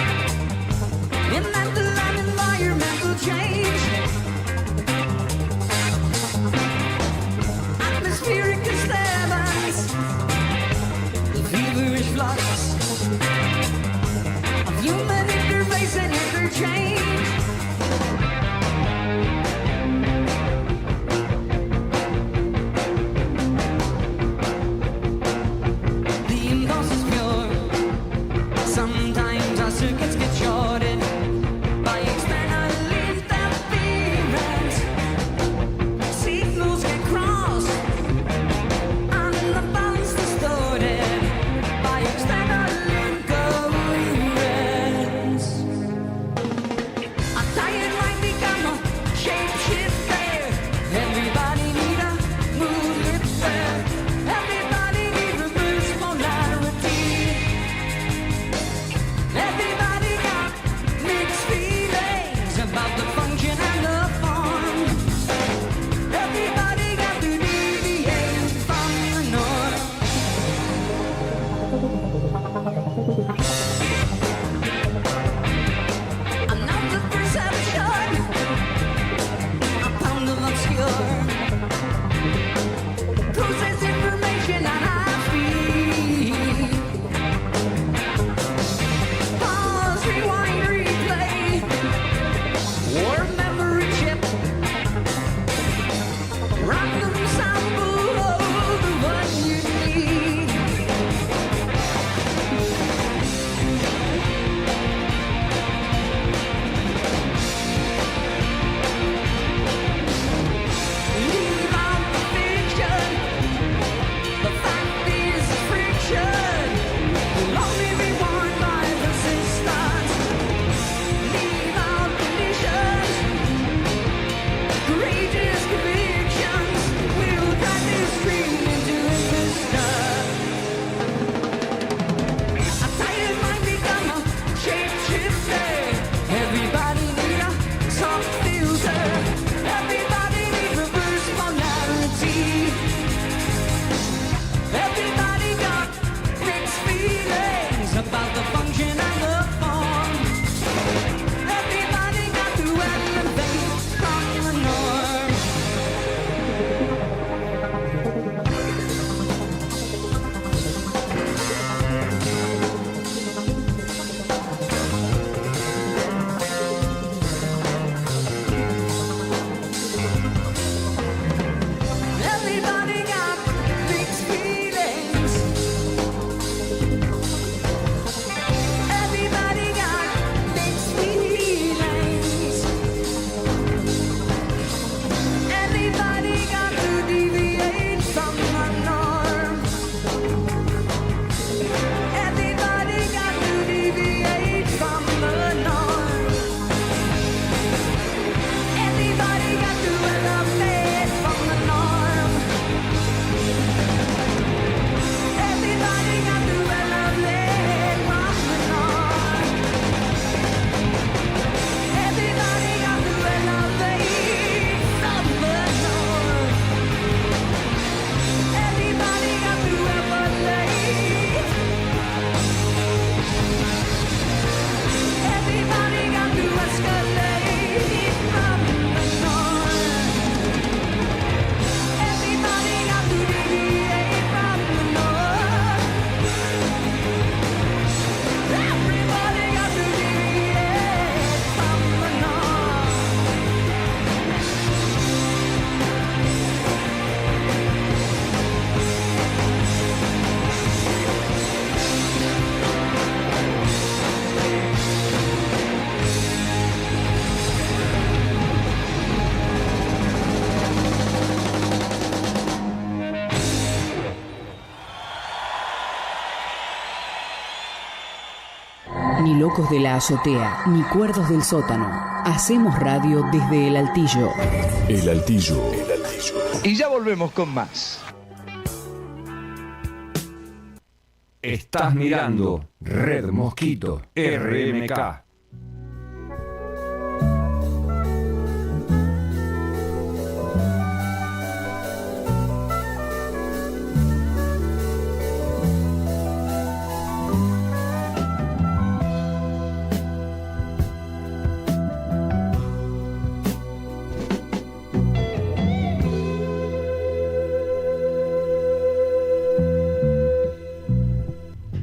locos de la azotea, ni cuerdos del sótano. Hacemos radio desde El Altillo. El Altillo. Y ya volvemos con más. Estás mirando Red Mosquito RMK.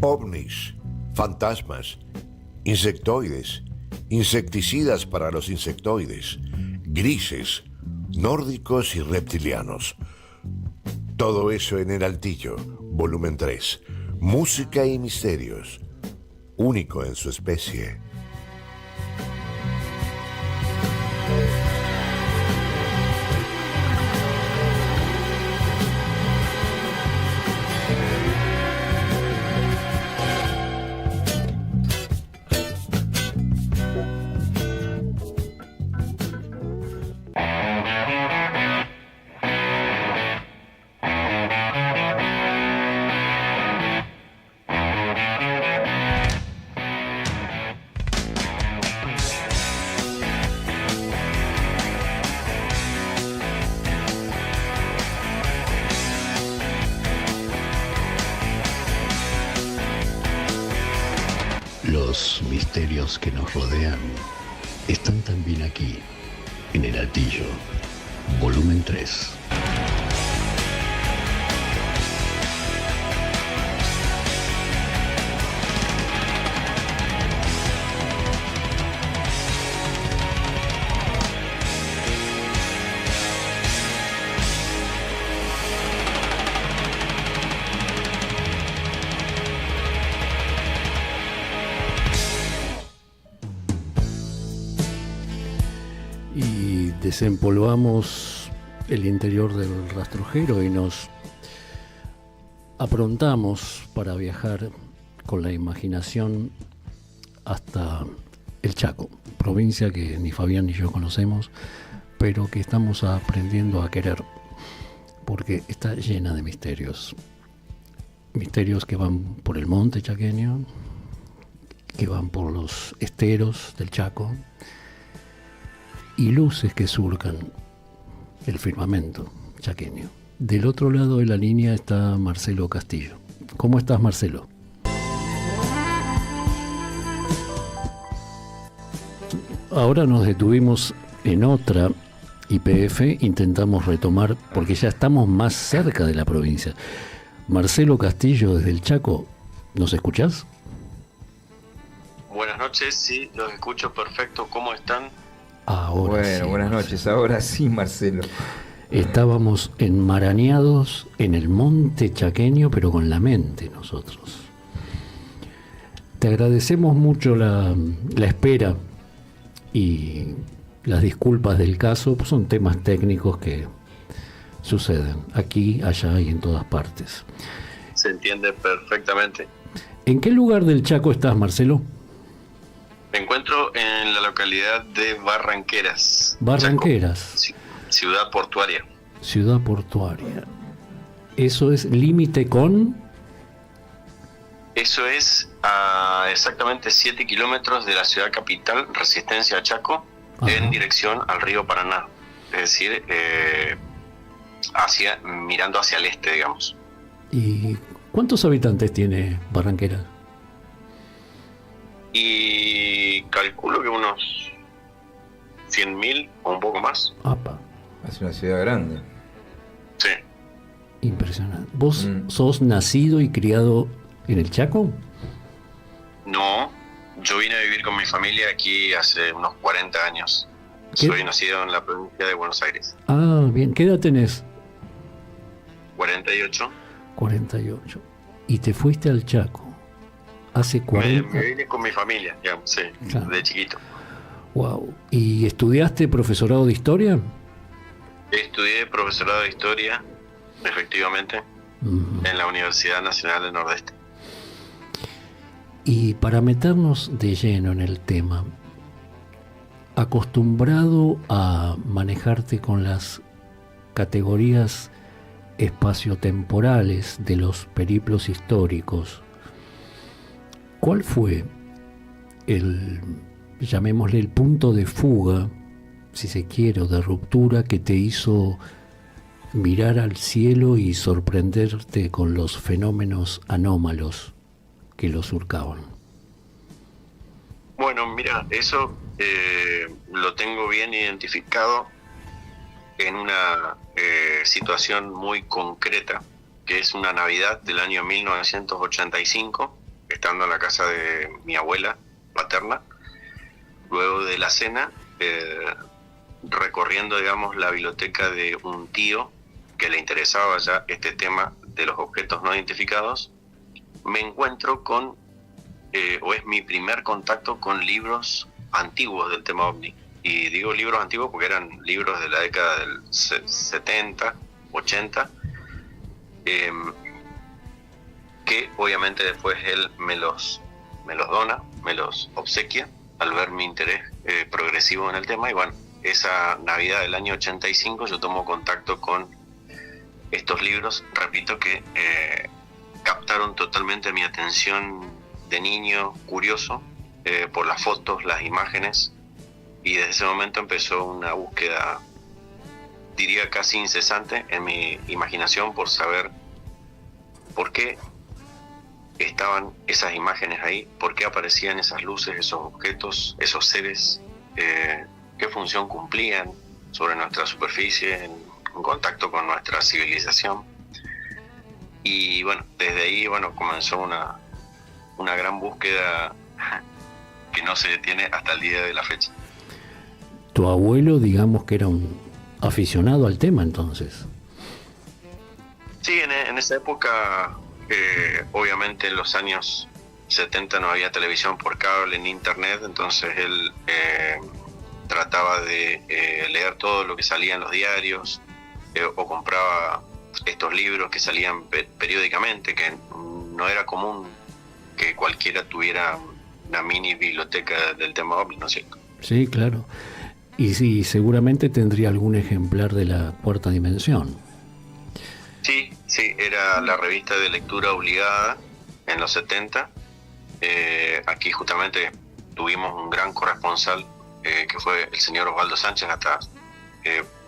ovnis, fantasmas, insectoides, insecticidas para los insectoides, grises, nórdicos y reptilianos. Todo eso en El Altillo, volumen 3. Música y misterios. Único en su especie. Los misterios que nos rodean están también aquí, en El Altillo, volumen 3. Y desempolvamos el interior del rastrojero y nos aprontamos para viajar con la imaginación hasta el Chaco, provincia que ni Fabián ni yo conocemos, pero que estamos aprendiendo a querer, porque está llena de misterios. Misterios que van por el monte chaqueño, que van por los esteros del Chaco, y luces que surcan el firmamento chaqueño. Del otro lado de la línea está Marcelo Castillo. ¿Cómo estás, Marcelo? Ahora nos detuvimos en otra YPF, intentamos retomar, porque ya estamos más cerca de la provincia. Marcelo Castillo, desde el Chaco, ¿nos escuchás? Buenas noches, sí, los escucho perfecto. ¿Cómo están? Ahora bueno, sí, buenas noches. Ahora sí, Marcelo. Estábamos enmarañados en el monte chaqueño, pero con la mente nosotros. Te agradecemos mucho la espera y las disculpas del caso, pues son temas técnicos que suceden aquí, allá y en todas partes. Se entiende perfectamente. ¿En qué lugar del Chaco estás, Marcelo? Me encuentro en la localidad de Barranqueras. Barranqueras. Chaco, ciudad portuaria. Ciudad portuaria. ¿Eso es límite con? Eso es a exactamente 7 kilómetros de la ciudad capital, Resistencia Chaco, en dirección al río Paraná. Es decir, mirando hacia el este, digamos. ¿Y cuántos habitantes tiene Barranqueras? Y calculo que unos 100.000 o un poco más. Apa. Es una ciudad grande. Sí. Impresionante. ¿Vos sos nacido y criado en el Chaco? No, yo vine a vivir con mi familia aquí hace unos 40 años. Soy nacido en la provincia de Buenos Aires. Ah, bien. ¿Qué edad tenés? 48. 48. ¿Y te fuiste al Chaco? Hace 40. Me vine con mi familia, digamos, sí, claro. De chiquito. Wow. ¿Y estudiaste profesorado de historia? Estudié profesorado de historia, efectivamente, en la Universidad Nacional del Nordeste. Y para meternos de lleno en el tema, acostumbrado a manejarte con las categorías espaciotemporales de los periplos históricos, ¿cuál fue llamémosle el punto de fuga, si se quiere, o de ruptura que te hizo mirar al cielo y sorprenderte con los fenómenos anómalos que lo surcaban? Bueno, mira, eso lo tengo bien identificado en una situación muy concreta, que es una Navidad del año 1985, estando en la casa de mi abuela paterna, luego de la cena, recorriendo, digamos, la biblioteca de un tío que le interesaba ya este tema de los objetos no identificados, me encuentro con, o es mi primer contacto con libros antiguos del tema OVNI. Y digo libros antiguos porque eran libros de la década del 70, 80, que obviamente después él me los dona, me los obsequia al ver mi interés progresivo en el tema. Y bueno, esa Navidad del año 85 yo tomo contacto con estos libros, repito, que captaron totalmente mi atención de niño curioso por las fotos, las imágenes, y desde ese momento empezó una búsqueda, diría casi incesante, en mi imaginación por saber por qué estaban esas imágenes ahí, por qué aparecían esas luces, esos objetos, esos seres, qué función cumplían sobre nuestra superficie, en contacto con nuestra civilización. Y bueno, desde ahí comenzó una gran búsqueda que no se detiene hasta el día de la fecha. Tu abuelo, digamos que era un aficionado al tema entonces. Sí, en esa época, obviamente en los años 70 no había televisión por cable ni internet, entonces él trataba de leer todo lo que salía en los diarios, o compraba estos libros que salían periódicamente, que no era común que cualquiera tuviera una mini biblioteca del tema OVNI, ¿no es cierto? Sí, claro. Y sí, seguramente tendría algún ejemplar de la Cuarta Dimensión. Sí, era la revista de lectura obligada en los 70. Aquí justamente tuvimos un gran corresponsal, que fue el señor Osvaldo Sánchez, hasta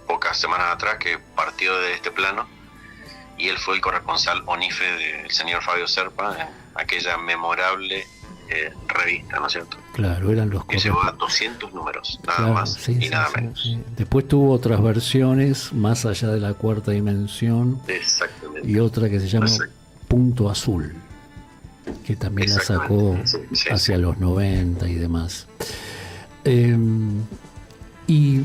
pocas semanas atrás, que partió de este plano, y él fue el corresponsal ONIFE del señor Fabio Serpa en aquella memorable revista, ¿no es cierto? Claro, eran los que llevó a 200 números, nada más nada menos. Sí. Después tuvo otras versiones más allá de la Cuarta Dimensión. Exactamente. Y otra que se llama Punto Azul, que también la sacó hacia los 90 y demás. ¿Y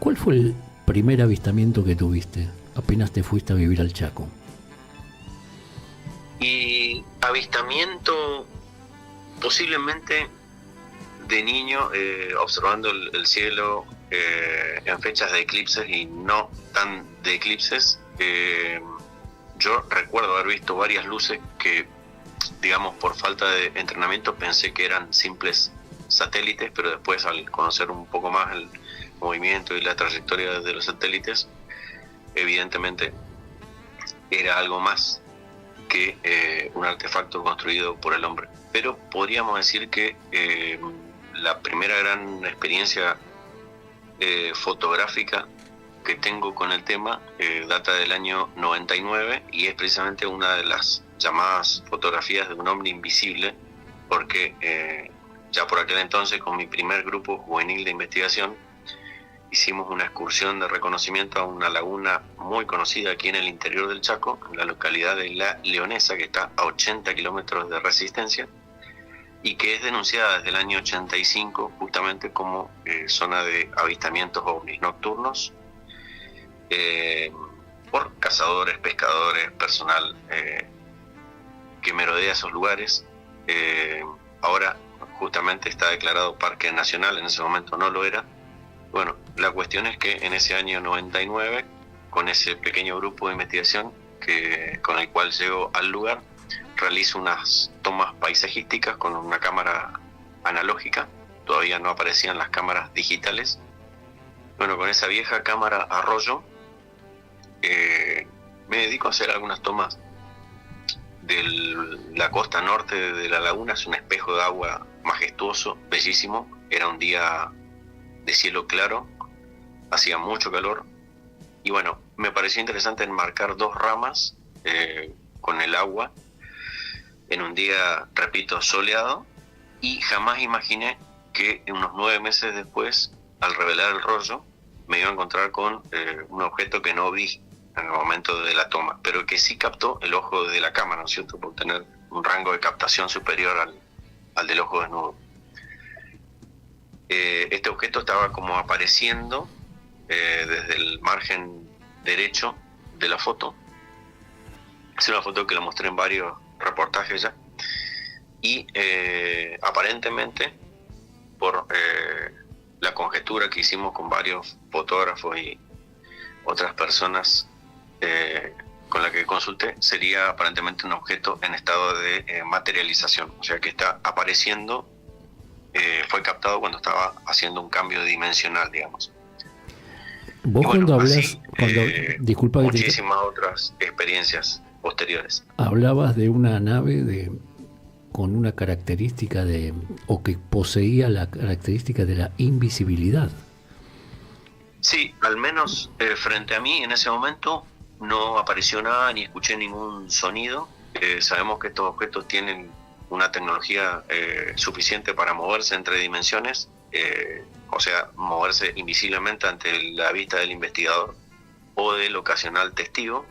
cuál fue el primer avistamiento que tuviste apenas te fuiste a vivir al Chaco? Y avistamiento posiblemente de niño, observando el cielo en fechas de eclipses y no tan de eclipses. Yo recuerdo haber visto varias luces que, digamos, por falta de entrenamiento pensé que eran simples satélites, pero después, al conocer un poco más el movimiento y la trayectoria de los satélites, evidentemente era algo más que un artefacto construido por el hombre. Pero podríamos decir que la primera gran experiencia fotográfica que tengo con el tema data del año 99 y es precisamente una de las llamadas fotografías de un ovni invisible, porque ya por aquel entonces, con mi primer grupo juvenil de investigación, hicimos una excursión de reconocimiento a una laguna muy conocida aquí en el interior del Chaco, en la localidad de La Leonesa, que está a 80 kilómetros de Resistencia, y que es denunciada desde el año 85 justamente como zona de avistamientos ovnis nocturnos, por cazadores, pescadores, personal que merodea esos lugares. Ahora justamente está declarado Parque Nacional, en ese momento no lo era. Bueno, la cuestión es que en ese año 99, con ese pequeño grupo de investigación con el cual llego al lugar, realizo unas tomas paisajísticas con una cámara analógica. Todavía no aparecían las cámaras digitales. Bueno, con esa vieja cámara a rollo me dedico a hacer algunas tomas de la costa norte de la laguna. Es un espejo de agua majestuoso, bellísimo. Era un día de cielo claro, hacía mucho calor, y bueno, me pareció interesante enmarcar dos ramas con el agua en un día, repito, soleado, y jamás imaginé que unos 9 meses después, al revelar el rollo, me iba a encontrar con un objeto que no vi en el momento de la toma, pero que sí captó el ojo de la cámara, ¿no es cierto?, por tener un rango de captación superior al del ojo desnudo. Este objeto estaba como apareciendo desde el margen derecho de la foto. Es una foto que la mostré en varios reportajes ya, y aparentemente por la conjetura que hicimos con varios fotógrafos y otras personas con las que consulté, sería aparentemente un objeto en estado de materialización, o sea que está apareciendo. Fue captado cuando estaba haciendo un cambio dimensional, digamos. Vos bueno, cuando hablas, así, disculpa que muchísimas otras experiencias posteriores. Hablabas de una nave con una característica o que poseía la característica de la invisibilidad. Sí, al menos frente a mí en ese momento no apareció nada ni escuché ningún sonido. Sabemos que estos objetos tienen una tecnología suficiente para moverse entre dimensiones, o sea, moverse invisiblemente ante la vista del investigador o del ocasional testigo,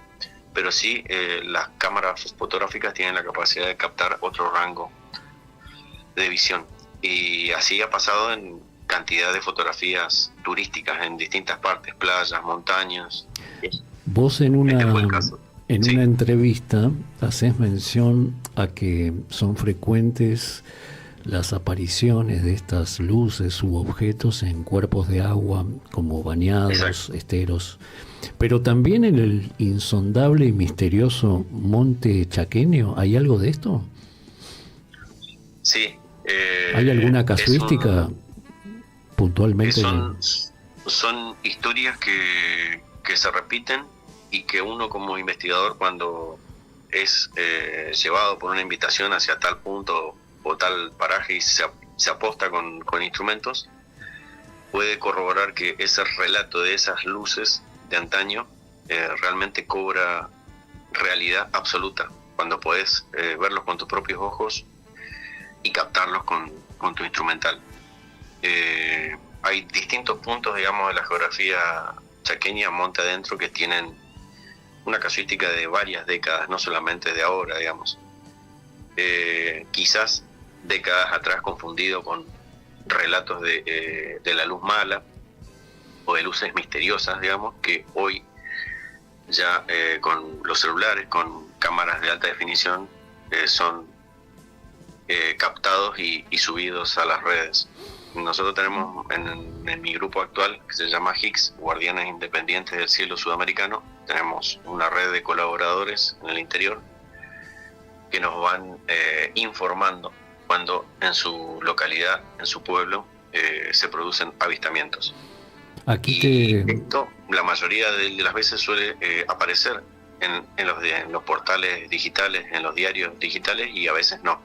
pero sí las cámaras fotográficas tienen la capacidad de captar otro rango de visión. Y así ha pasado en cantidad de fotografías turísticas en distintas partes, playas, montañas. Vos en una Sí. una entrevista haces mención a que son frecuentes las apariciones de estas luces u objetos en cuerpos de agua como bañados, Exacto. esteros, pero también en el insondable y misterioso Monte Chaqueño. ¿Hay algo de esto? Sí. ¿Hay alguna casuística puntualmente? Son historias que se repiten y que uno como investigador, cuando es llevado por una invitación hacia tal punto o tal paraje y se aposta con instrumentos, puede corroborar que ese relato de esas luces de antaño realmente cobra realidad absoluta cuando podés verlos con tus propios ojos y captarlos con tu instrumental. Hay distintos puntos, digamos, de la geografía chaqueña, monte adentro, que tienen una casuística de varias décadas, no solamente de ahora, digamos. Quizás décadas atrás confundido con relatos de la luz mala o de luces misteriosas, digamos, que hoy ya con los celulares, con cámaras de alta definición, son captados y subidos a las redes. Nosotros tenemos en mi grupo actual, que se llama Higgs, Guardianes Independientes del Cielo Sudamericano, tenemos una red de colaboradores en el interior que nos van informando cuando en su localidad, en su pueblo, se producen avistamientos. Esto, la mayoría de las veces suele aparecer en los portales digitales, en los diarios digitales, y a veces no.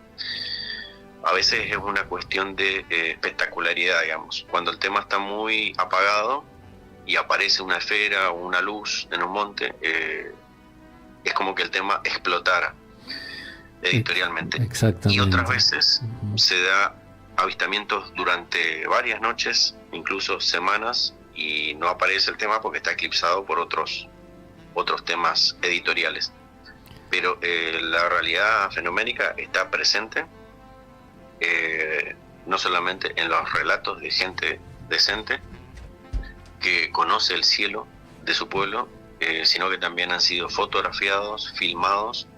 A veces es una cuestión de espectacularidad, digamos. Cuando el tema está muy apagado y aparece una esfera o una luz en un monte, es como que el tema explotara editorialmente. Exactamente. Y otras veces se da avistamientos durante varias noches, incluso semanas, y no aparece el tema porque está eclipsado por otros temas editoriales. Pero la realidad fenoménica está presente, no solamente en los relatos de gente decente que conoce el cielo de su pueblo, sino que también han sido fotografiados, filmados.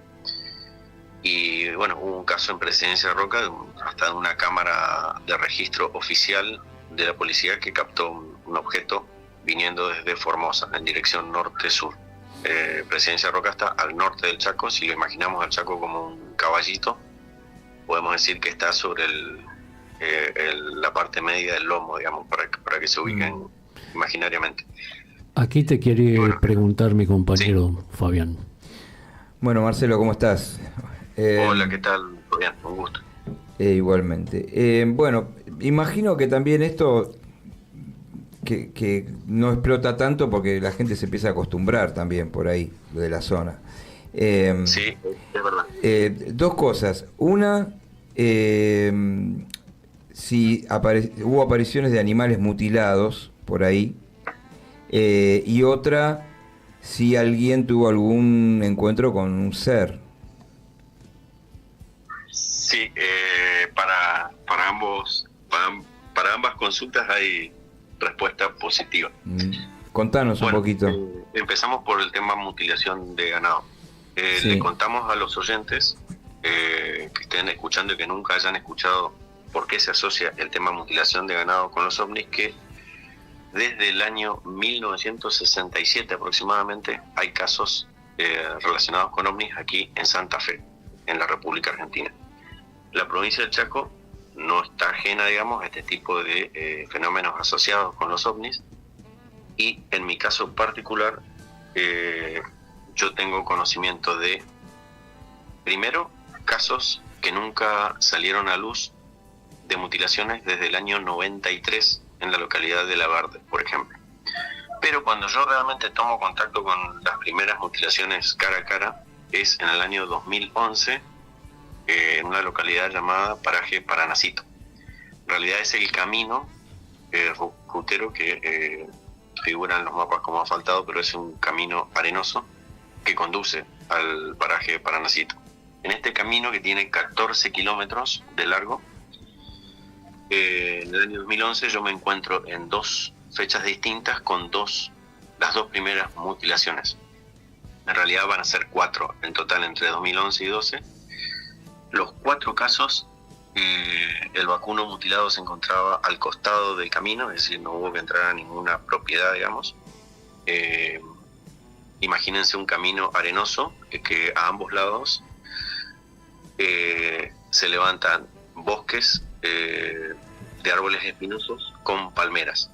Y bueno, hubo un caso en Presidencia de Roca, hasta de una cámara de registro oficial de la policía que captó un objeto viniendo desde Formosa en dirección norte-sur. Presidencia de Roca está al norte del Chaco. Si lo imaginamos al Chaco como caballito, podemos decir que está sobre la parte media del lomo, digamos, para que se ubiquen imaginariamente. Aquí te quiere preguntar mi compañero Fabián. Bueno, Marcelo, ¿cómo estás? Hola, ¿qué tal, Fabián? Un gusto. Igualmente. Bueno, imagino que también esto que no explota tanto porque la gente se empieza a acostumbrar también por ahí, de la zona. Sí, es verdad. Dos cosas. Una, si hubo apariciones de animales mutilados por ahí, y otra, si alguien tuvo algún encuentro con un ser. Sí, para ambas consultas hay respuesta positiva. Contanos un poquito. Empezamos por el tema mutilación de ganado. Sí. Le contamos a los oyentes que estén escuchando y que nunca hayan escuchado por qué se asocia el tema mutilación de ganado con los ovnis, que desde el año 1967 aproximadamente hay casos relacionados con ovnis aquí en Santa Fe, en la República Argentina. La provincia del Chaco no está ajena, digamos, a este tipo de fenómenos asociados con los ovnis, y en mi caso particular yo tengo conocimiento de, primero, casos que nunca salieron a luz de mutilaciones desde el año 93 en la localidad de La Verde, por ejemplo. Pero cuando yo realmente tomo contacto con las primeras mutilaciones cara a cara es en el año 2011, en una localidad llamada Paraje Paranacito. En realidad es el camino rutero que figura en los mapas como asfaltado, pero es un camino arenoso que conduce al paraje Paranacito. En este camino, que tiene 14 kilómetros de largo, en el año 2011 yo me encuentro en dos fechas distintas con las dos primeras mutilaciones. En realidad van a ser 4 en total entre 2011 y 12. Los 4 casos, el vacuno mutilado se encontraba al costado del camino, es decir, no hubo que entrar a ninguna propiedad, digamos. Imagínense un camino arenoso que a ambos lados se levantan bosques de árboles espinosos con palmeras,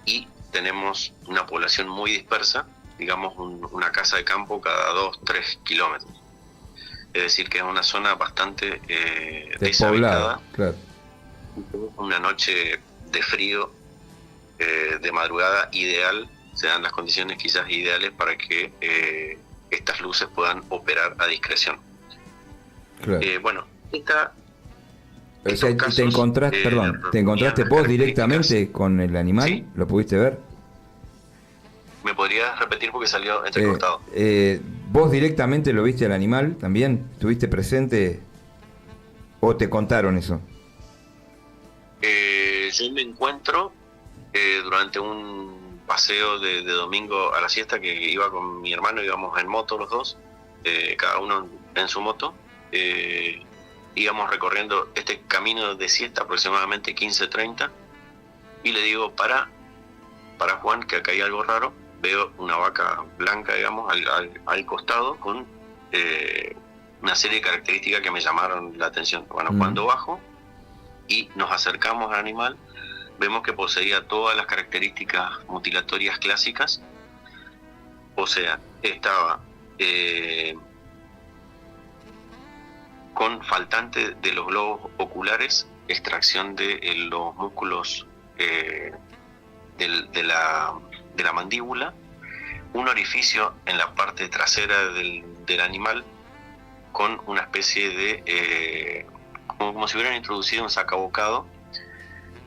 y tenemos una población muy dispersa, digamos una casa de campo cada 2-3 kilómetros. Es decir, que es una zona bastante deshabitada. Claro. Una noche de frío, de madrugada ideal, se dan las condiciones quizás ideales para que estas luces puedan operar a discreción. Claro. Bueno, o sea, ¿te encontraste vos directamente con el animal? ¿Sí? ¿Lo pudiste ver? ¿Me podrías repetir porque salió entrecortado? ¿Vos directamente lo viste al animal también? ¿Estuviste presente o te contaron eso? Yo me encuentro durante un paseo de domingo a la siesta que iba con mi hermano, íbamos en moto los dos, cada uno en su moto. Íbamos recorriendo este camino de siesta aproximadamente 15-30, y le digo, para Juan, que acá hay algo raro. Veo una vaca blanca, digamos, al costado, con una serie de características que me llamaron la atención. Bueno, cuando bajo y nos acercamos al animal, vemos que poseía todas las características mutilatorias clásicas. O sea, estaba con faltante de los globos oculares, extracción de los músculos de la mandíbula, un orificio en la parte trasera del animal con una especie de como si hubieran introducido un sacabocado,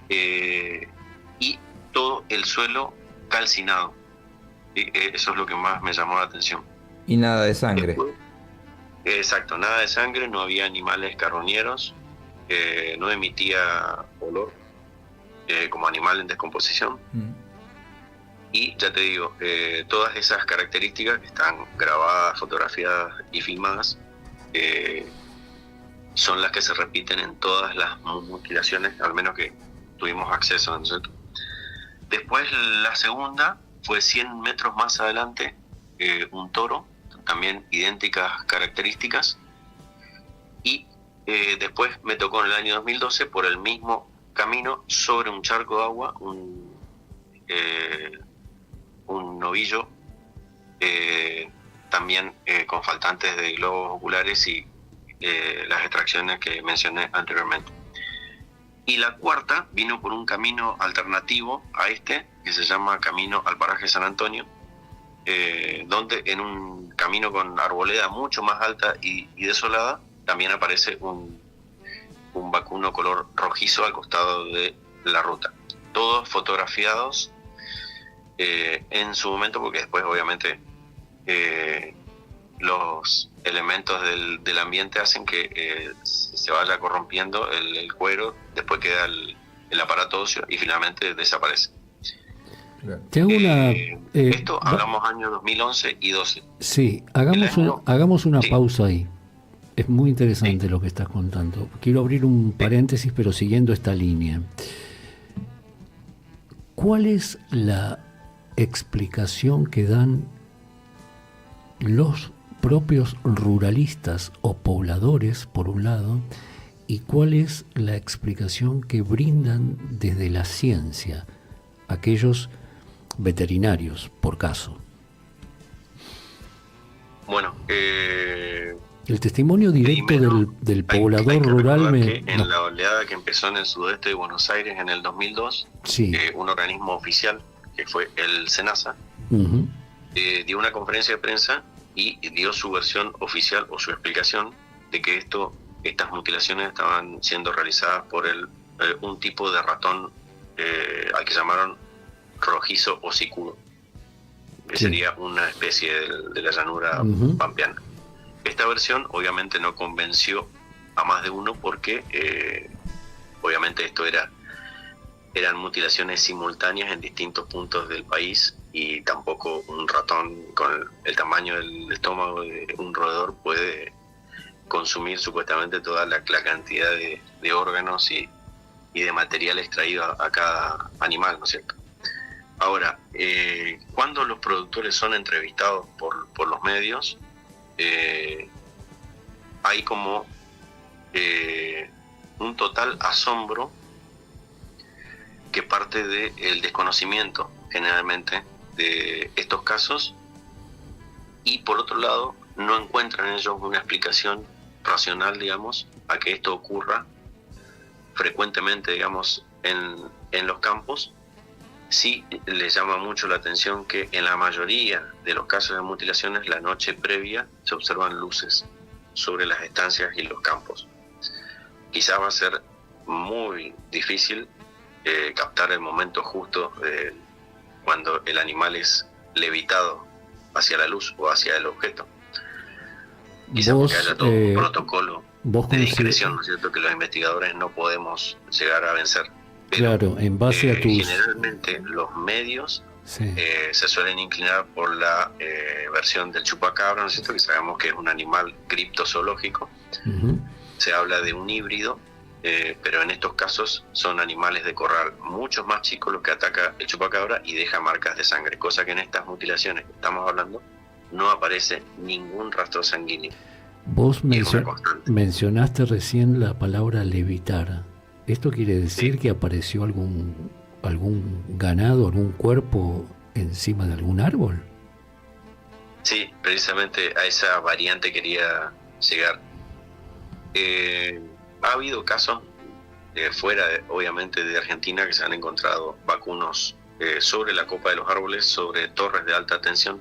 y todo el suelo calcinado. Eso es lo que más me llamó la atención. Y nada de sangre. Exacto, nada de sangre, no había animales carroñeros, no emitía olor como animal en descomposición. Y ya te digo, todas esas características que están grabadas, fotografiadas y filmadas son las que se repiten en todas las mutilaciones, al menos que tuvimos acceso, ¿no es cierto? Después la segunda fue 100 metros más adelante, un toro, también idénticas características, Y después me tocó en el año 2012 por el mismo camino sobre un charco de agua, un novillo también con faltantes de globos oculares y las extracciones que mencioné anteriormente. Y la cuarta vino por un camino alternativo a este, que se llama Camino al Paraje San Antonio, donde en un camino con arboleda mucho más alta y desolada, también aparece un vacuno color rojizo al costado de la ruta. Todos fotografiados en su momento, porque después obviamente los elementos del ambiente hacen que se vaya corrompiendo el cuero, después queda el aparato óseo y finalmente desaparece. Te hago esto hablamos años 2011 y 12. Sí, hagamos una pausa ahí. Es muy interesante lo que estás contando. Quiero abrir un paréntesis, pero siguiendo esta línea. ¿Cuál es la explicación que dan los propios ruralistas o pobladores, por un lado, y cuál es la explicación que brindan desde la ciencia aquellos veterinarios, por caso? Bueno, el testimonio directo primero, del poblador hay que rural en la oleada que empezó en el sudeste de Buenos Aires en el 2002, sí. Un organismo oficial, que fue el SENASA, Uh-huh. Dio una conferencia de prensa y dio su versión oficial o su explicación de que estas mutilaciones estaban siendo realizadas por un tipo de ratón al que llamaron rojizo hocicudo, que sería una especie de la llanura pampeana. Esta versión obviamente no convenció a más de uno porque obviamente eran mutilaciones simultáneas en distintos puntos del país y tampoco un ratón con el tamaño del estómago de un roedor puede consumir supuestamente toda la cantidad de órganos y de material extraído a cada animal, ¿no es cierto? Ahora, cuando los productores son entrevistados por los medios, hay como un total asombro que parte del desconocimiento generalmente de estos casos, y por otro lado no encuentran ellos una explicación racional, digamos, a que esto ocurra frecuentemente, digamos, en los campos. Sí les llama mucho la atención que en la mayoría de los casos de mutilaciones la noche previa se observan luces sobre las estancias y los campos. Quizás va a ser muy difícil captar el momento justo cuando el animal es levitado hacia la luz o hacia el objeto. Quizás porque haya todo un protocolo de discreción, ¿no es cierto?, que los investigadores no podemos llegar a vencer. Pero, claro, en base a tus... generalmente los medios se suelen inclinar por la versión del chupacabra, ¿no es cierto?, que sabemos que es un animal criptozoológico. Uh-huh. Se habla de un híbrido, pero en estos casos son animales de corral muchos más chicos los que ataca el chupacabra y deja marcas de sangre, cosa que en estas mutilaciones que estamos hablando no aparece ningún rastro sanguíneo. Vos mencionaste recién la palabra levitar. ¿Esto quiere decir que apareció algún ganado, algún cuerpo encima de algún árbol? Sí, precisamente a esa variante quería llegar. Ha habido casos fuera, obviamente, de Argentina, que se han encontrado vacunos sobre la copa de los árboles, sobre torres de alta tensión,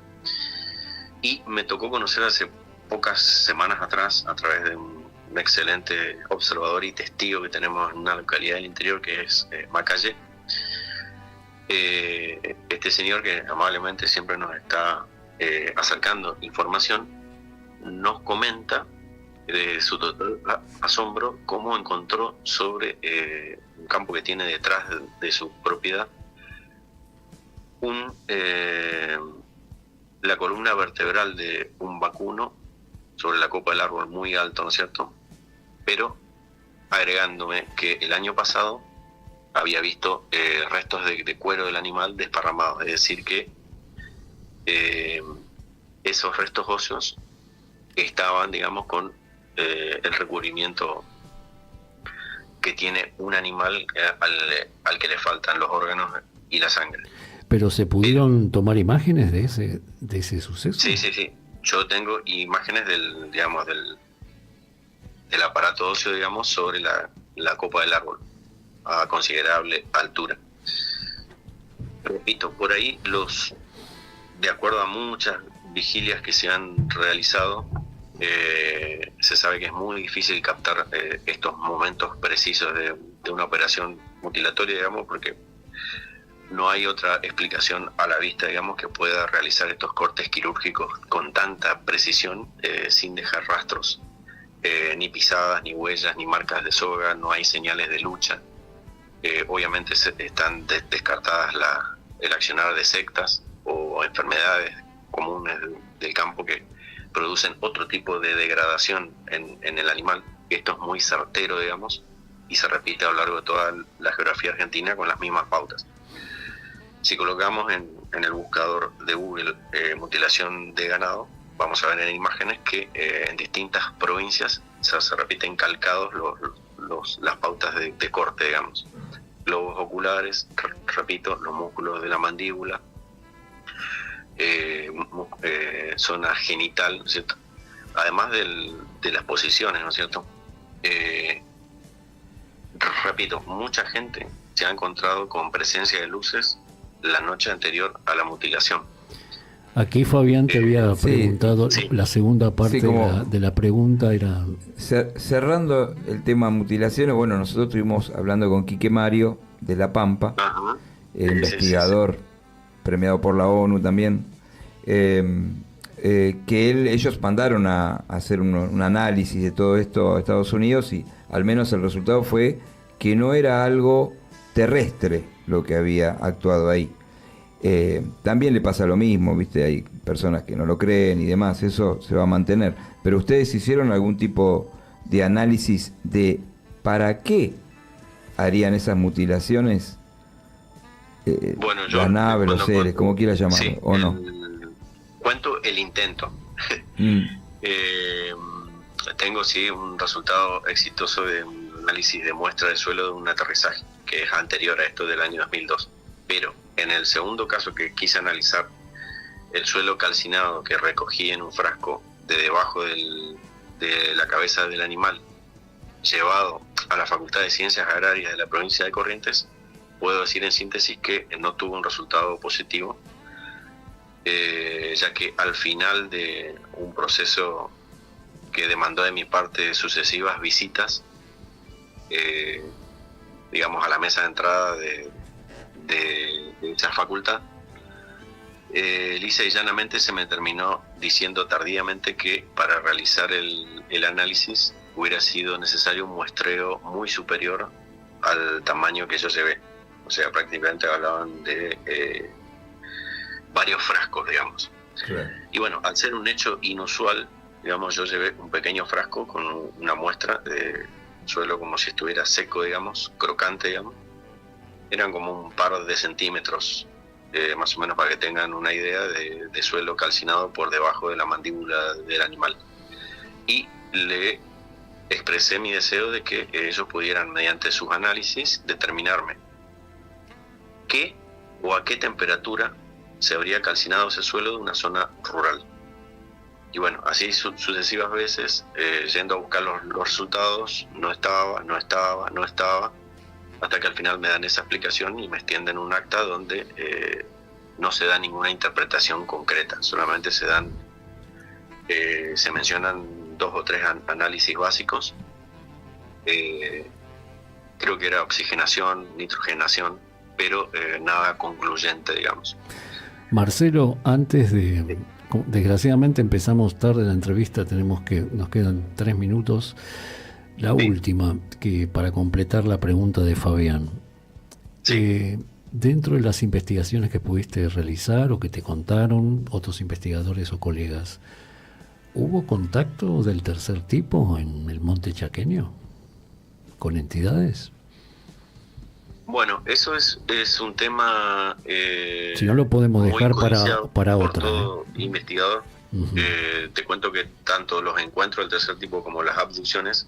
y me tocó conocer hace pocas semanas atrás, a través de un excelente observador y testigo que tenemos en una localidad del interior que es Macalle, este señor que amablemente siempre nos está acercando información, nos comenta de su total asombro cómo encontró sobre un campo que tiene detrás de su propiedad la columna vertebral de un vacuno sobre la copa del árbol muy alto, ¿no es cierto? Pero agregándome que el año pasado había visto restos de cuero del animal desparramados, es decir que esos restos óseos estaban, digamos, con el recubrimiento que tiene un animal al que le faltan los órganos y la sangre. ¿Pero se pudieron tomar imágenes de ese suceso? Sí. Yo tengo imágenes del aparato óseo, digamos, sobre la copa del árbol, a considerable altura. Repito, por ahí de acuerdo a muchas vigilias que se han realizado, se sabe que es muy difícil captar estos momentos precisos de una operación mutilatoria, digamos, porque no hay otra explicación a la vista, digamos, que pueda realizar estos cortes quirúrgicos con tanta precisión, sin dejar rastros, ni pisadas, ni huellas, ni marcas de soga, no hay señales de lucha. Obviamente están descartadas el accionar de sectas o enfermedades comunes del campo que producen otro tipo de degradación en el animal. Esto es muy certero, digamos, y se repite a lo largo de toda la geografía argentina con las mismas pautas. Si colocamos en el buscador de Google mutilación de ganado, vamos a ver en imágenes que en distintas provincias se repiten calcados las pautas de corte, digamos. Globos oculares, repito, los músculos de la mandíbula, zona genital, ¿no es cierto? Además de las posiciones, ¿no es cierto? Repito, mucha gente se ha encontrado con presencia de luces la noche anterior a la mutilación. Aquí Fabián te había preguntado, la segunda parte de la pregunta era... Cerrando el tema mutilaciones, bueno, nosotros estuvimos hablando con Quique Mario de La Pampa, el investigador premiado por la ONU también, que ellos mandaron a hacer un análisis de todo esto a Estados Unidos y al menos el resultado fue que no era algo terrestre lo que había actuado ahí. También le pasa lo mismo, ¿viste? Hay personas que no lo creen y demás, eso se va a mantener. Pero ustedes hicieron algún tipo de análisis de para qué harían esas mutilaciones, bueno, las naves, los seres, como quieras llamarlo, ¿o no? Cuento el intento. Tengo un resultado exitoso de un análisis de muestra de suelo de un aterrizaje, que es anterior a esto del año 2002. Pero en el segundo caso que quise analizar, el suelo calcinado que recogí en un frasco de debajo de la cabeza del animal, llevado a la Facultad de Ciencias Agrarias de la provincia de Corrientes, puedo decir en síntesis que no tuvo un resultado positivo, ya que al final de un proceso que demandó de mi parte sucesivas visitas, digamos, a la mesa de entrada de esa facultad, lisa y llanamente se me terminó diciendo tardíamente que para realizar el análisis hubiera sido necesario un muestreo muy superior al tamaño que yo llevé. O sea, prácticamente hablaban de varios frascos, digamos. Claro. Y bueno, al ser un hecho inusual, digamos, yo llevé un pequeño frasco con una muestra de suelo como si estuviera seco, digamos, crocante, digamos. Eran como un par de centímetros, más o menos, para que tengan una idea de suelo calcinado por debajo de la mandíbula del animal. Y le expresé mi deseo de que ellos pudieran, mediante sus análisis, determinarme qué o a qué temperatura se habría calcinado ese suelo de una zona rural. Y bueno, así sucesivas veces, yendo a buscar los resultados, no estaba, hasta que al final me dan esa explicación y me extienden un acta donde no se da ninguna interpretación concreta, solamente se mencionan 2 o 3 análisis básicos. Creo que era oxigenación, nitrogenación, pero nada concluyente, digamos. Marcelo, desgraciadamente empezamos tarde la entrevista, nos quedan 3 minutos. La última, que para completar la pregunta de Fabián. Dentro de las investigaciones que pudiste realizar o que te contaron otros investigadores o colegas, ¿hubo contacto del tercer tipo en el Monte Chaqueño con entidades? Bueno, eso es un tema... si no lo podemos dejar para otra. Todo investigador. Te cuento que tanto los encuentros del tercer tipo como las abducciones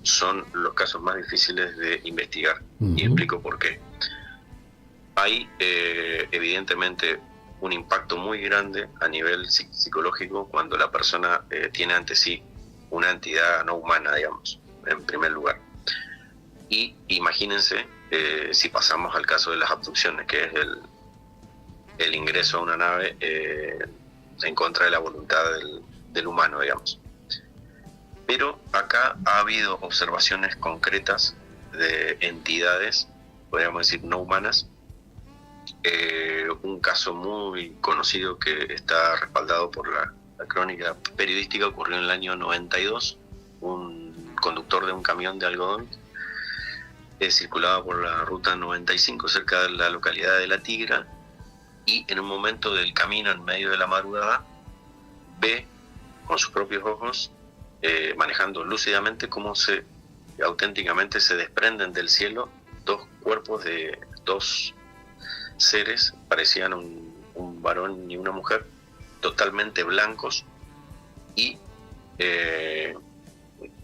son los casos más difíciles de investigar. Y explico por qué. Hay evidentemente un impacto muy grande a nivel psicológico cuando la persona tiene ante sí una entidad no humana, digamos, en primer lugar. Y imagínense si pasamos al caso de las abducciones, que es el ingreso a una nave en contra de la voluntad del humano, digamos. Pero acá ha habido observaciones concretas de entidades, podríamos decir, no humanas. Un caso muy conocido que está respaldado por la crónica periodística ocurrió en el año 92. Un conductor de un camión de algodón circulaba por la ruta 95 cerca de la localidad de La Tigra, y en un momento del camino, en medio de la madrugada, ve con sus propios ojos, manejando lúcidamente, cómo auténticamente se desprenden del cielo dos cuerpos de dos seres, parecían un varón y una mujer, totalmente blancos, y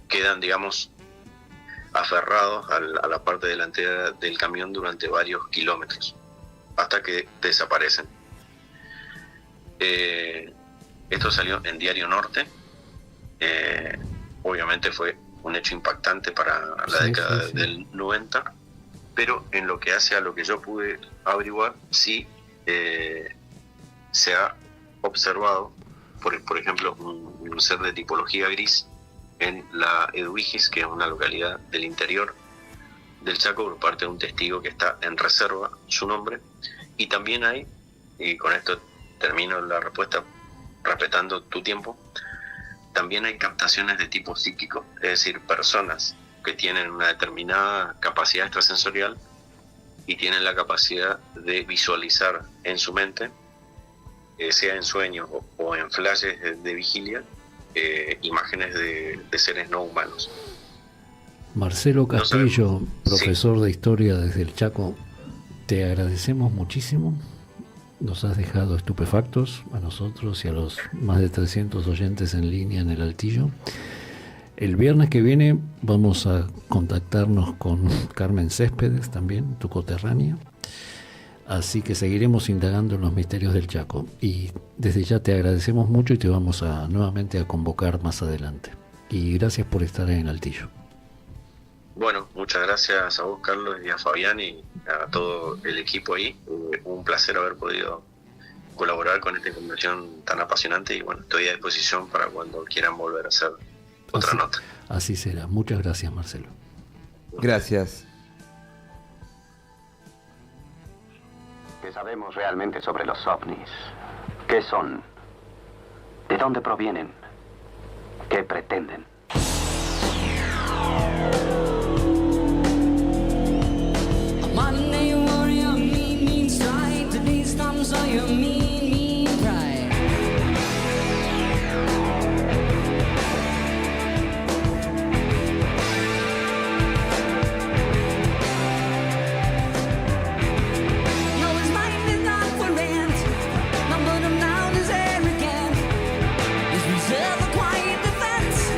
quedan, digamos, aferrados a la parte delantera del camión durante varios kilómetros, hasta que desaparecen. Esto salió en Diario Norte. Obviamente fue un hecho impactante para la década del 90, pero en lo que hace a lo que yo pude averiguar, sí se ha observado, por ejemplo, un ser de tipología gris en la Eduigis, que es una localidad del interior del Chaco, por parte de un testigo que está en reserva su nombre. Y también hay, y con esto termino la respuesta respetando tu tiempo, también hay captaciones de tipo psíquico, es decir, personas que tienen una determinada capacidad extrasensorial y tienen la capacidad de visualizar en su mente, sea en sueños o en flashes de vigilia, imágenes de seres no humanos. Marcelo Castillo, profesor de historia desde el Chaco, te agradecemos muchísimo. Nos has dejado estupefactos a nosotros y a los más de 300 oyentes en línea en el Altillo. El viernes que viene vamos a contactarnos con Carmen Céspedes, también, tu coterránea. Así que seguiremos indagando en los misterios del Chaco. Y desde ya te agradecemos mucho y te vamos nuevamente a convocar más adelante. Y gracias por estar en el Altillo. Bueno, muchas gracias a vos, Carlos, y a Fabián y a todo el equipo ahí. Un placer haber podido colaborar con esta conversación tan apasionante y bueno, estoy a disposición para cuando quieran volver a hacer otra nota. Así será. Muchas gracias, Marcelo. Gracias. ¿Qué sabemos realmente sobre los ovnis? ¿Qué son? ¿De dónde provienen? ¿Qué pretenden? Monday warrior, mean stride. Today's thumbs are your mean pride. No, his mind is not for rent. None but him now is arrogant. His reserve a quiet defense.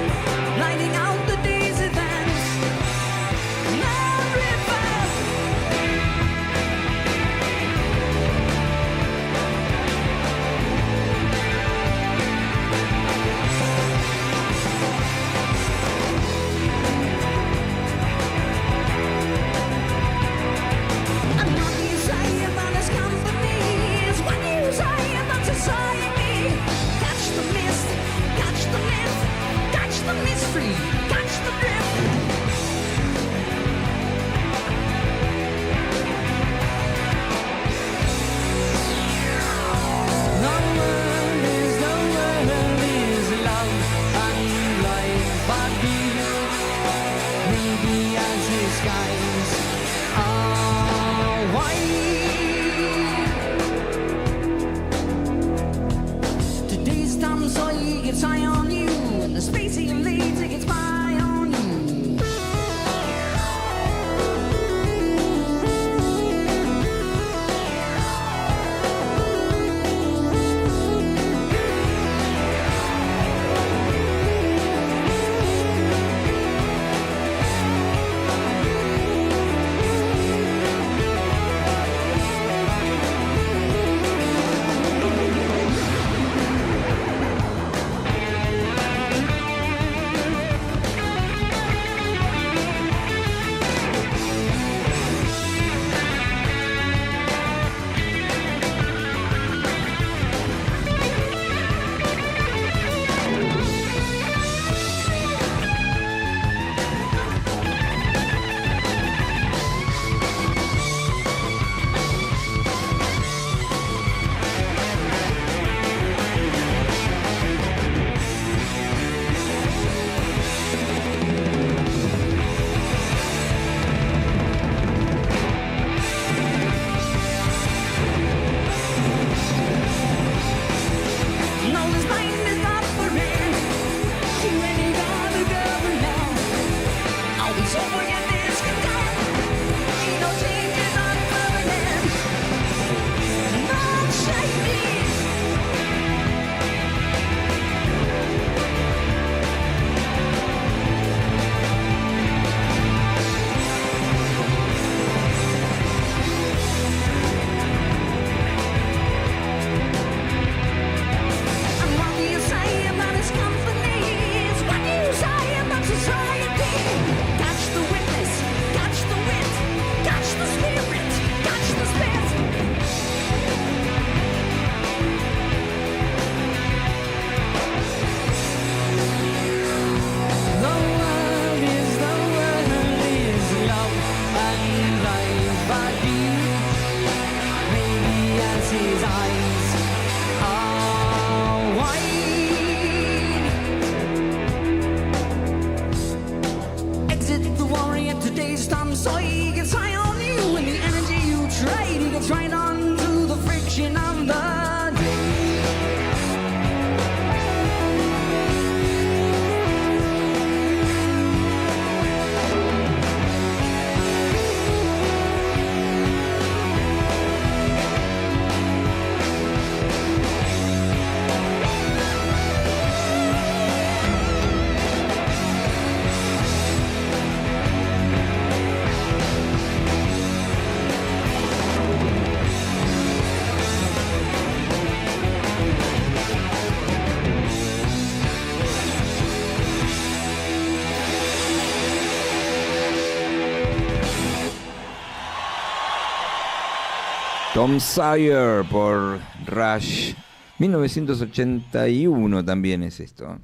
Tom Sawyer por Rush. 1981 también es esto.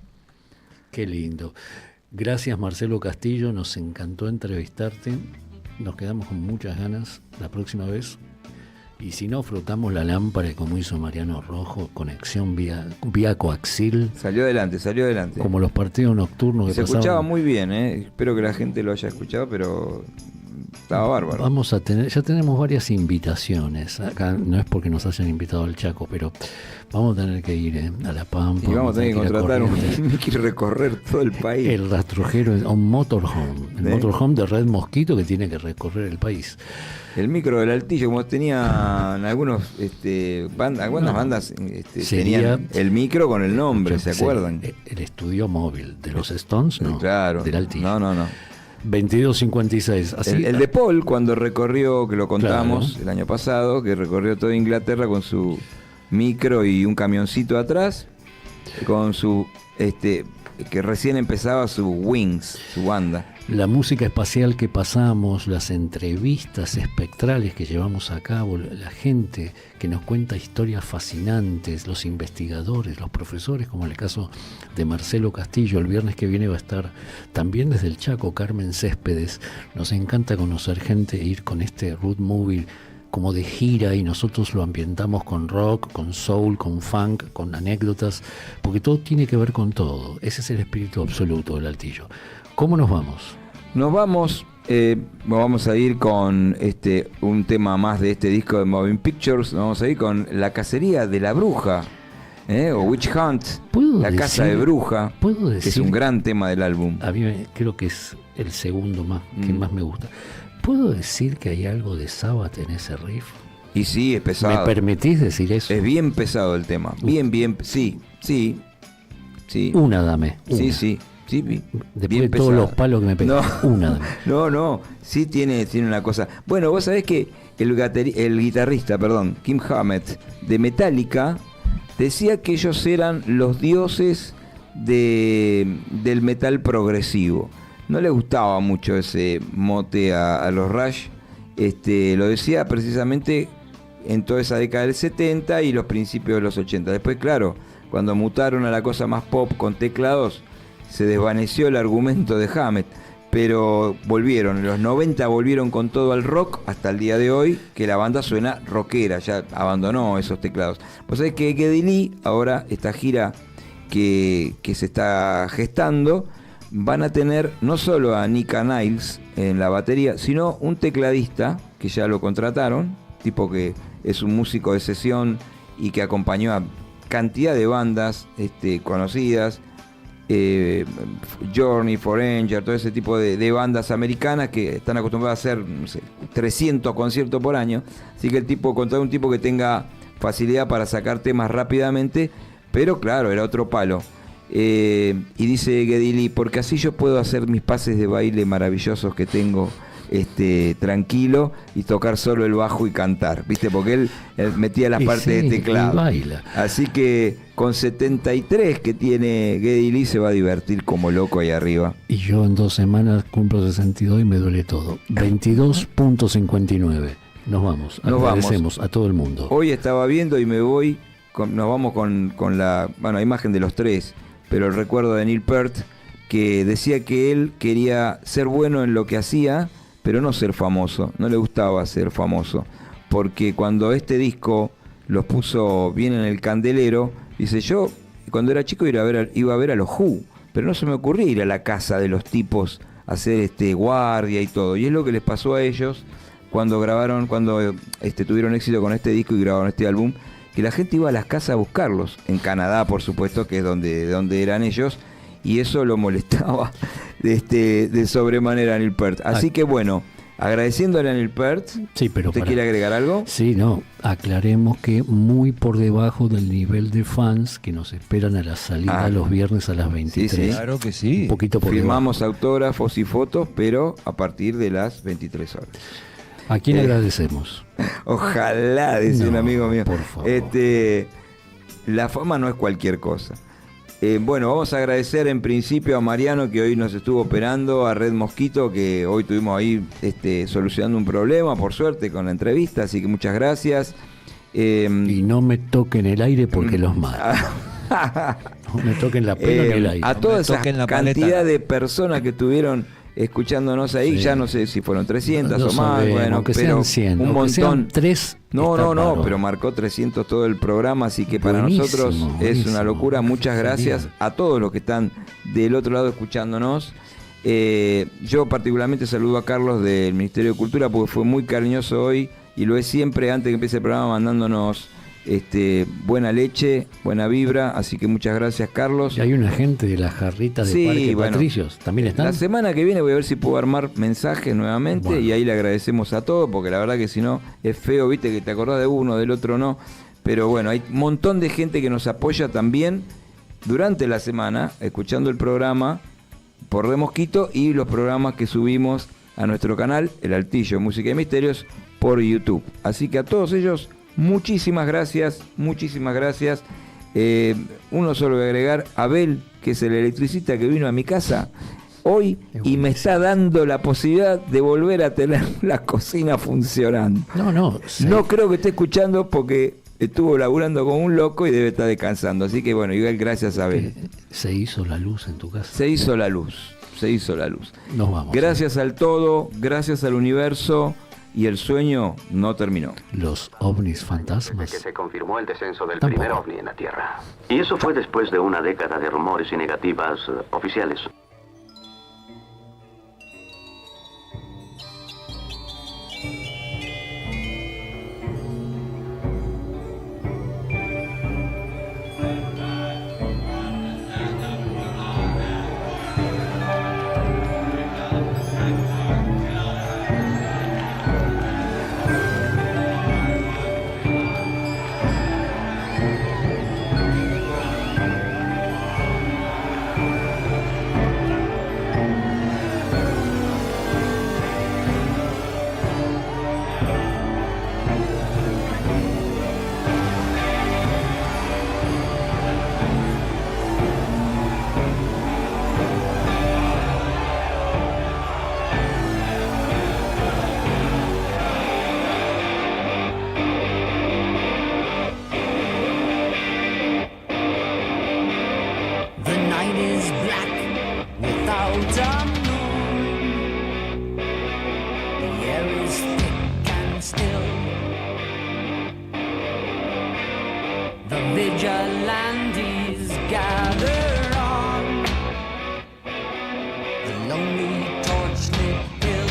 Qué lindo. Gracias, Marcelo Castillo, nos encantó entrevistarte. Nos quedamos con muchas ganas la próxima vez. Y si no, frotamos la lámpara como hizo Mariano Rojo, conexión vía coaxil. Salió adelante. Como los partidos nocturnos que se pasaban. escuchaba muy bien, espero que la gente lo haya escuchado, pero estaba bárbaro. Vamos a tener, ya tenemos varias invitaciones. Acá no es porque nos hayan invitado al Chaco, pero vamos a tener que ir a La Pampa. Y vamos a tener que contratar un y recorrer todo el país. El rastrojero, un motorhome. El motorhome de Red Mosquito que tiene que recorrer el país. El micro del Altillo, como tenían algunas bandas tenían el micro con el nombre, ¿se acuerdan? El estudio móvil de los Stones, ¿no? Claro. Del Altillo. No. 2256. Así, el de Paul, cuando recorrió, que lo contamos el año pasado, que recorrió toda Inglaterra con su micro y un camioncito atrás, con su que recién empezaba su Wings, su banda. La música espacial que pasamos, las entrevistas espectrales que llevamos a cabo, la gente que nos cuenta historias fascinantes, los investigadores, los profesores, como en el caso de Marcelo Castillo. El viernes que viene va a estar también desde el Chaco Carmen Céspedes. Nos encanta conocer gente e ir con este road movie como de gira, y nosotros lo ambientamos con rock, con soul, con funk, con anécdotas, porque todo tiene que ver con todo. Ese es el espíritu absoluto del Altillo. ¿Cómo nos vamos? Nos vamos a ir con un tema más de este disco de Moving Pictures. Nos vamos a ir con La cacería de la bruja, o Witch Hunt, La casa de bruja, que es un gran tema del álbum. A mí creo que es el segundo que más me gusta. ¿Puedo decir que hay algo de Sabbath en ese riff? Y sí, es pesado. ¿Me permitís decir eso? Es bien pesado el tema. Bien, sí. Una dame. Sí. Después de todos los palos que me pegan. Una dame. No. Sí tiene una cosa. Bueno, vos sabés que el guitarrista, Kim Hammett, de Metallica, decía que ellos eran los dioses del metal progresivo. No le gustaba mucho ese mote a los Rush. Lo decía precisamente en toda esa década del 70 y los principios de los 80. Después, claro, cuando mutaron a la cosa más pop con teclados, se desvaneció el argumento de Hammett. Pero volvieron, en los 90 volvieron con todo al rock hasta el día de hoy, que la banda suena rockera, ya abandonó esos teclados. Pues sabés que Geddy Lee, ahora esta gira que se está gestando, van a tener no solo a Nika Niles en la batería, sino un tecladista que ya lo contrataron, tipo que es un músico de sesión y que acompañó a cantidad de bandas conocidas, Journey, Foreigner, todo ese tipo de bandas americanas que están acostumbradas a hacer 300 conciertos por año. Así que contrató un tipo que tenga facilidad para sacar temas rápidamente, pero claro, era otro palo. Y dice Geddy Lee, porque así yo puedo hacer mis pases de baile maravillosos que tengo tranquilo y tocar solo el bajo y cantar, ¿viste? Porque él metía las partes de teclado. Baila. Así que con 73 que tiene Geddy Lee se va a divertir como loco ahí arriba. Y yo en 2 semanas cumplo 62 y me duele todo. 22.59. Nos vamos. Agradecemos a todo el mundo. Hoy estaba viendo y me voy, nos vamos con la imagen de los tres, pero el recuerdo de Neil Peart, que decía que él quería ser bueno en lo que hacía, pero no ser famoso. No le gustaba ser famoso, porque cuando este disco los puso bien en el candelero, dice, yo cuando era chico iba a ver a los Who, pero no se me ocurría ir a la casa de los tipos a hacer guardia y todo. Y es lo que les pasó a ellos cuando tuvieron éxito con este disco y grabaron este álbum, que la gente iba a las casas a buscarlos, en Canadá por supuesto, que es donde eran ellos, y eso lo molestaba de sobremanera a Neil Peart. Así que bueno, agradeciéndole a Neil Peart. Sí, pero ¿Usted quiere agregar algo? Sí, no, aclaremos que muy por debajo del nivel de fans que nos esperan a la salida los viernes a las 23. Sí. Claro que sí. Un poquito por Firmamos debajo. autógrafos y fotos, pero a partir de las 23 horas. ¿A quién agradecemos? Ojalá, dice un amigo mío. Por favor. La fama no es cualquier cosa. Bueno, vamos a agradecer en principio a Mariano, que hoy nos estuvo operando, a Red Mosquito, que hoy tuvimos ahí solucionando un problema, por suerte, con la entrevista, así que muchas gracias. Y no me toquen el aire porque los mato. No me toquen la pelo ni el aire. A toda esa la cantidad paleta. de personas que estuvieron escuchándonos ahí, ya no sé si fueron 300 No o más, sabemos, bueno, aunque pero sean 100, un aunque montón. sean 3. No, pero marcó 300 todo el programa, así que para Buenísimo, nosotros es buenísimo. una locura. Muchas gracias a todos los que están del otro lado escuchándonos. Yo particularmente saludo a Carlos del Ministerio de Cultura porque fue muy cariñoso hoy y lo es siempre antes que empiece el programa mandándonos buena leche, buena vibra, así que muchas gracias, Carlos. Y hay una gente de las jarritas de Sí, Parque bueno, Patricios, ¿también están? La semana que viene voy a ver si puedo armar mensajes nuevamente, Bueno. y ahí le agradecemos a todos, porque la verdad que si no es feo, viste, que te acordás de uno, del otro no. Pero bueno, hay un montón de gente que nos apoya también durante la semana, escuchando el programa por Red Mosquito y los programas que subimos a nuestro canal, El Altillo, Música y Misterios, por YouTube. Así que a todos ellos, muchísimas gracias, muchísimas gracias. Uno solo voy a agregar, Abel, que es el electricista que vino a mi casa hoy y me está dando la posibilidad de volver a tener la cocina funcionando. No creo que esté escuchando porque estuvo laburando con un loco y debe estar descansando. Así que bueno, igual gracias a Abel. Se hizo la luz en tu casa. Se hizo la luz, se hizo la luz. Nos vamos. Gracias al todo, gracias al universo. Y el sueño no terminó. Los ovnis Que fantasmas. se confirmó el descenso del Tampoco. primer ovni en la Tierra. Y eso fue después de una década de rumores y negativas oficiales. The night is black without a moon. The air is thick and still. The vigilantes gather on the lonely torch-lit hill.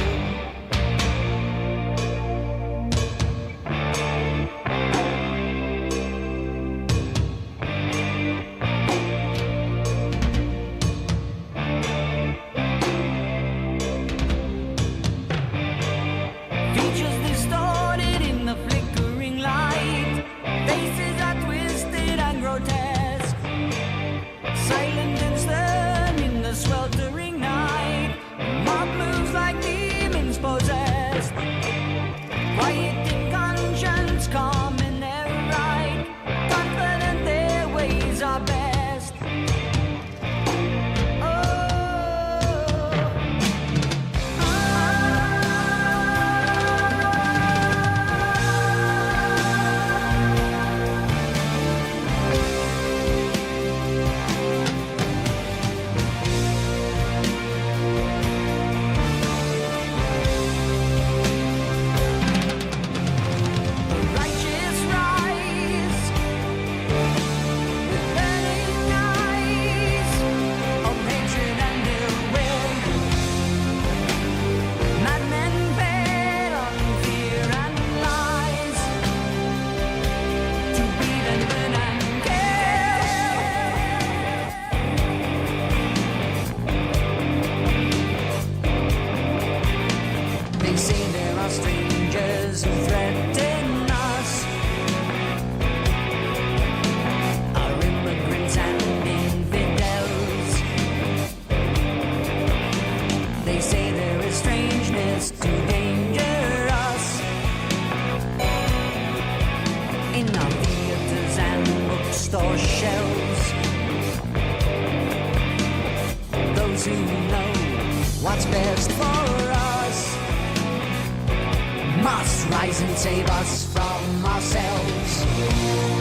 to know what's best for us. Must rise and save us from ourselves.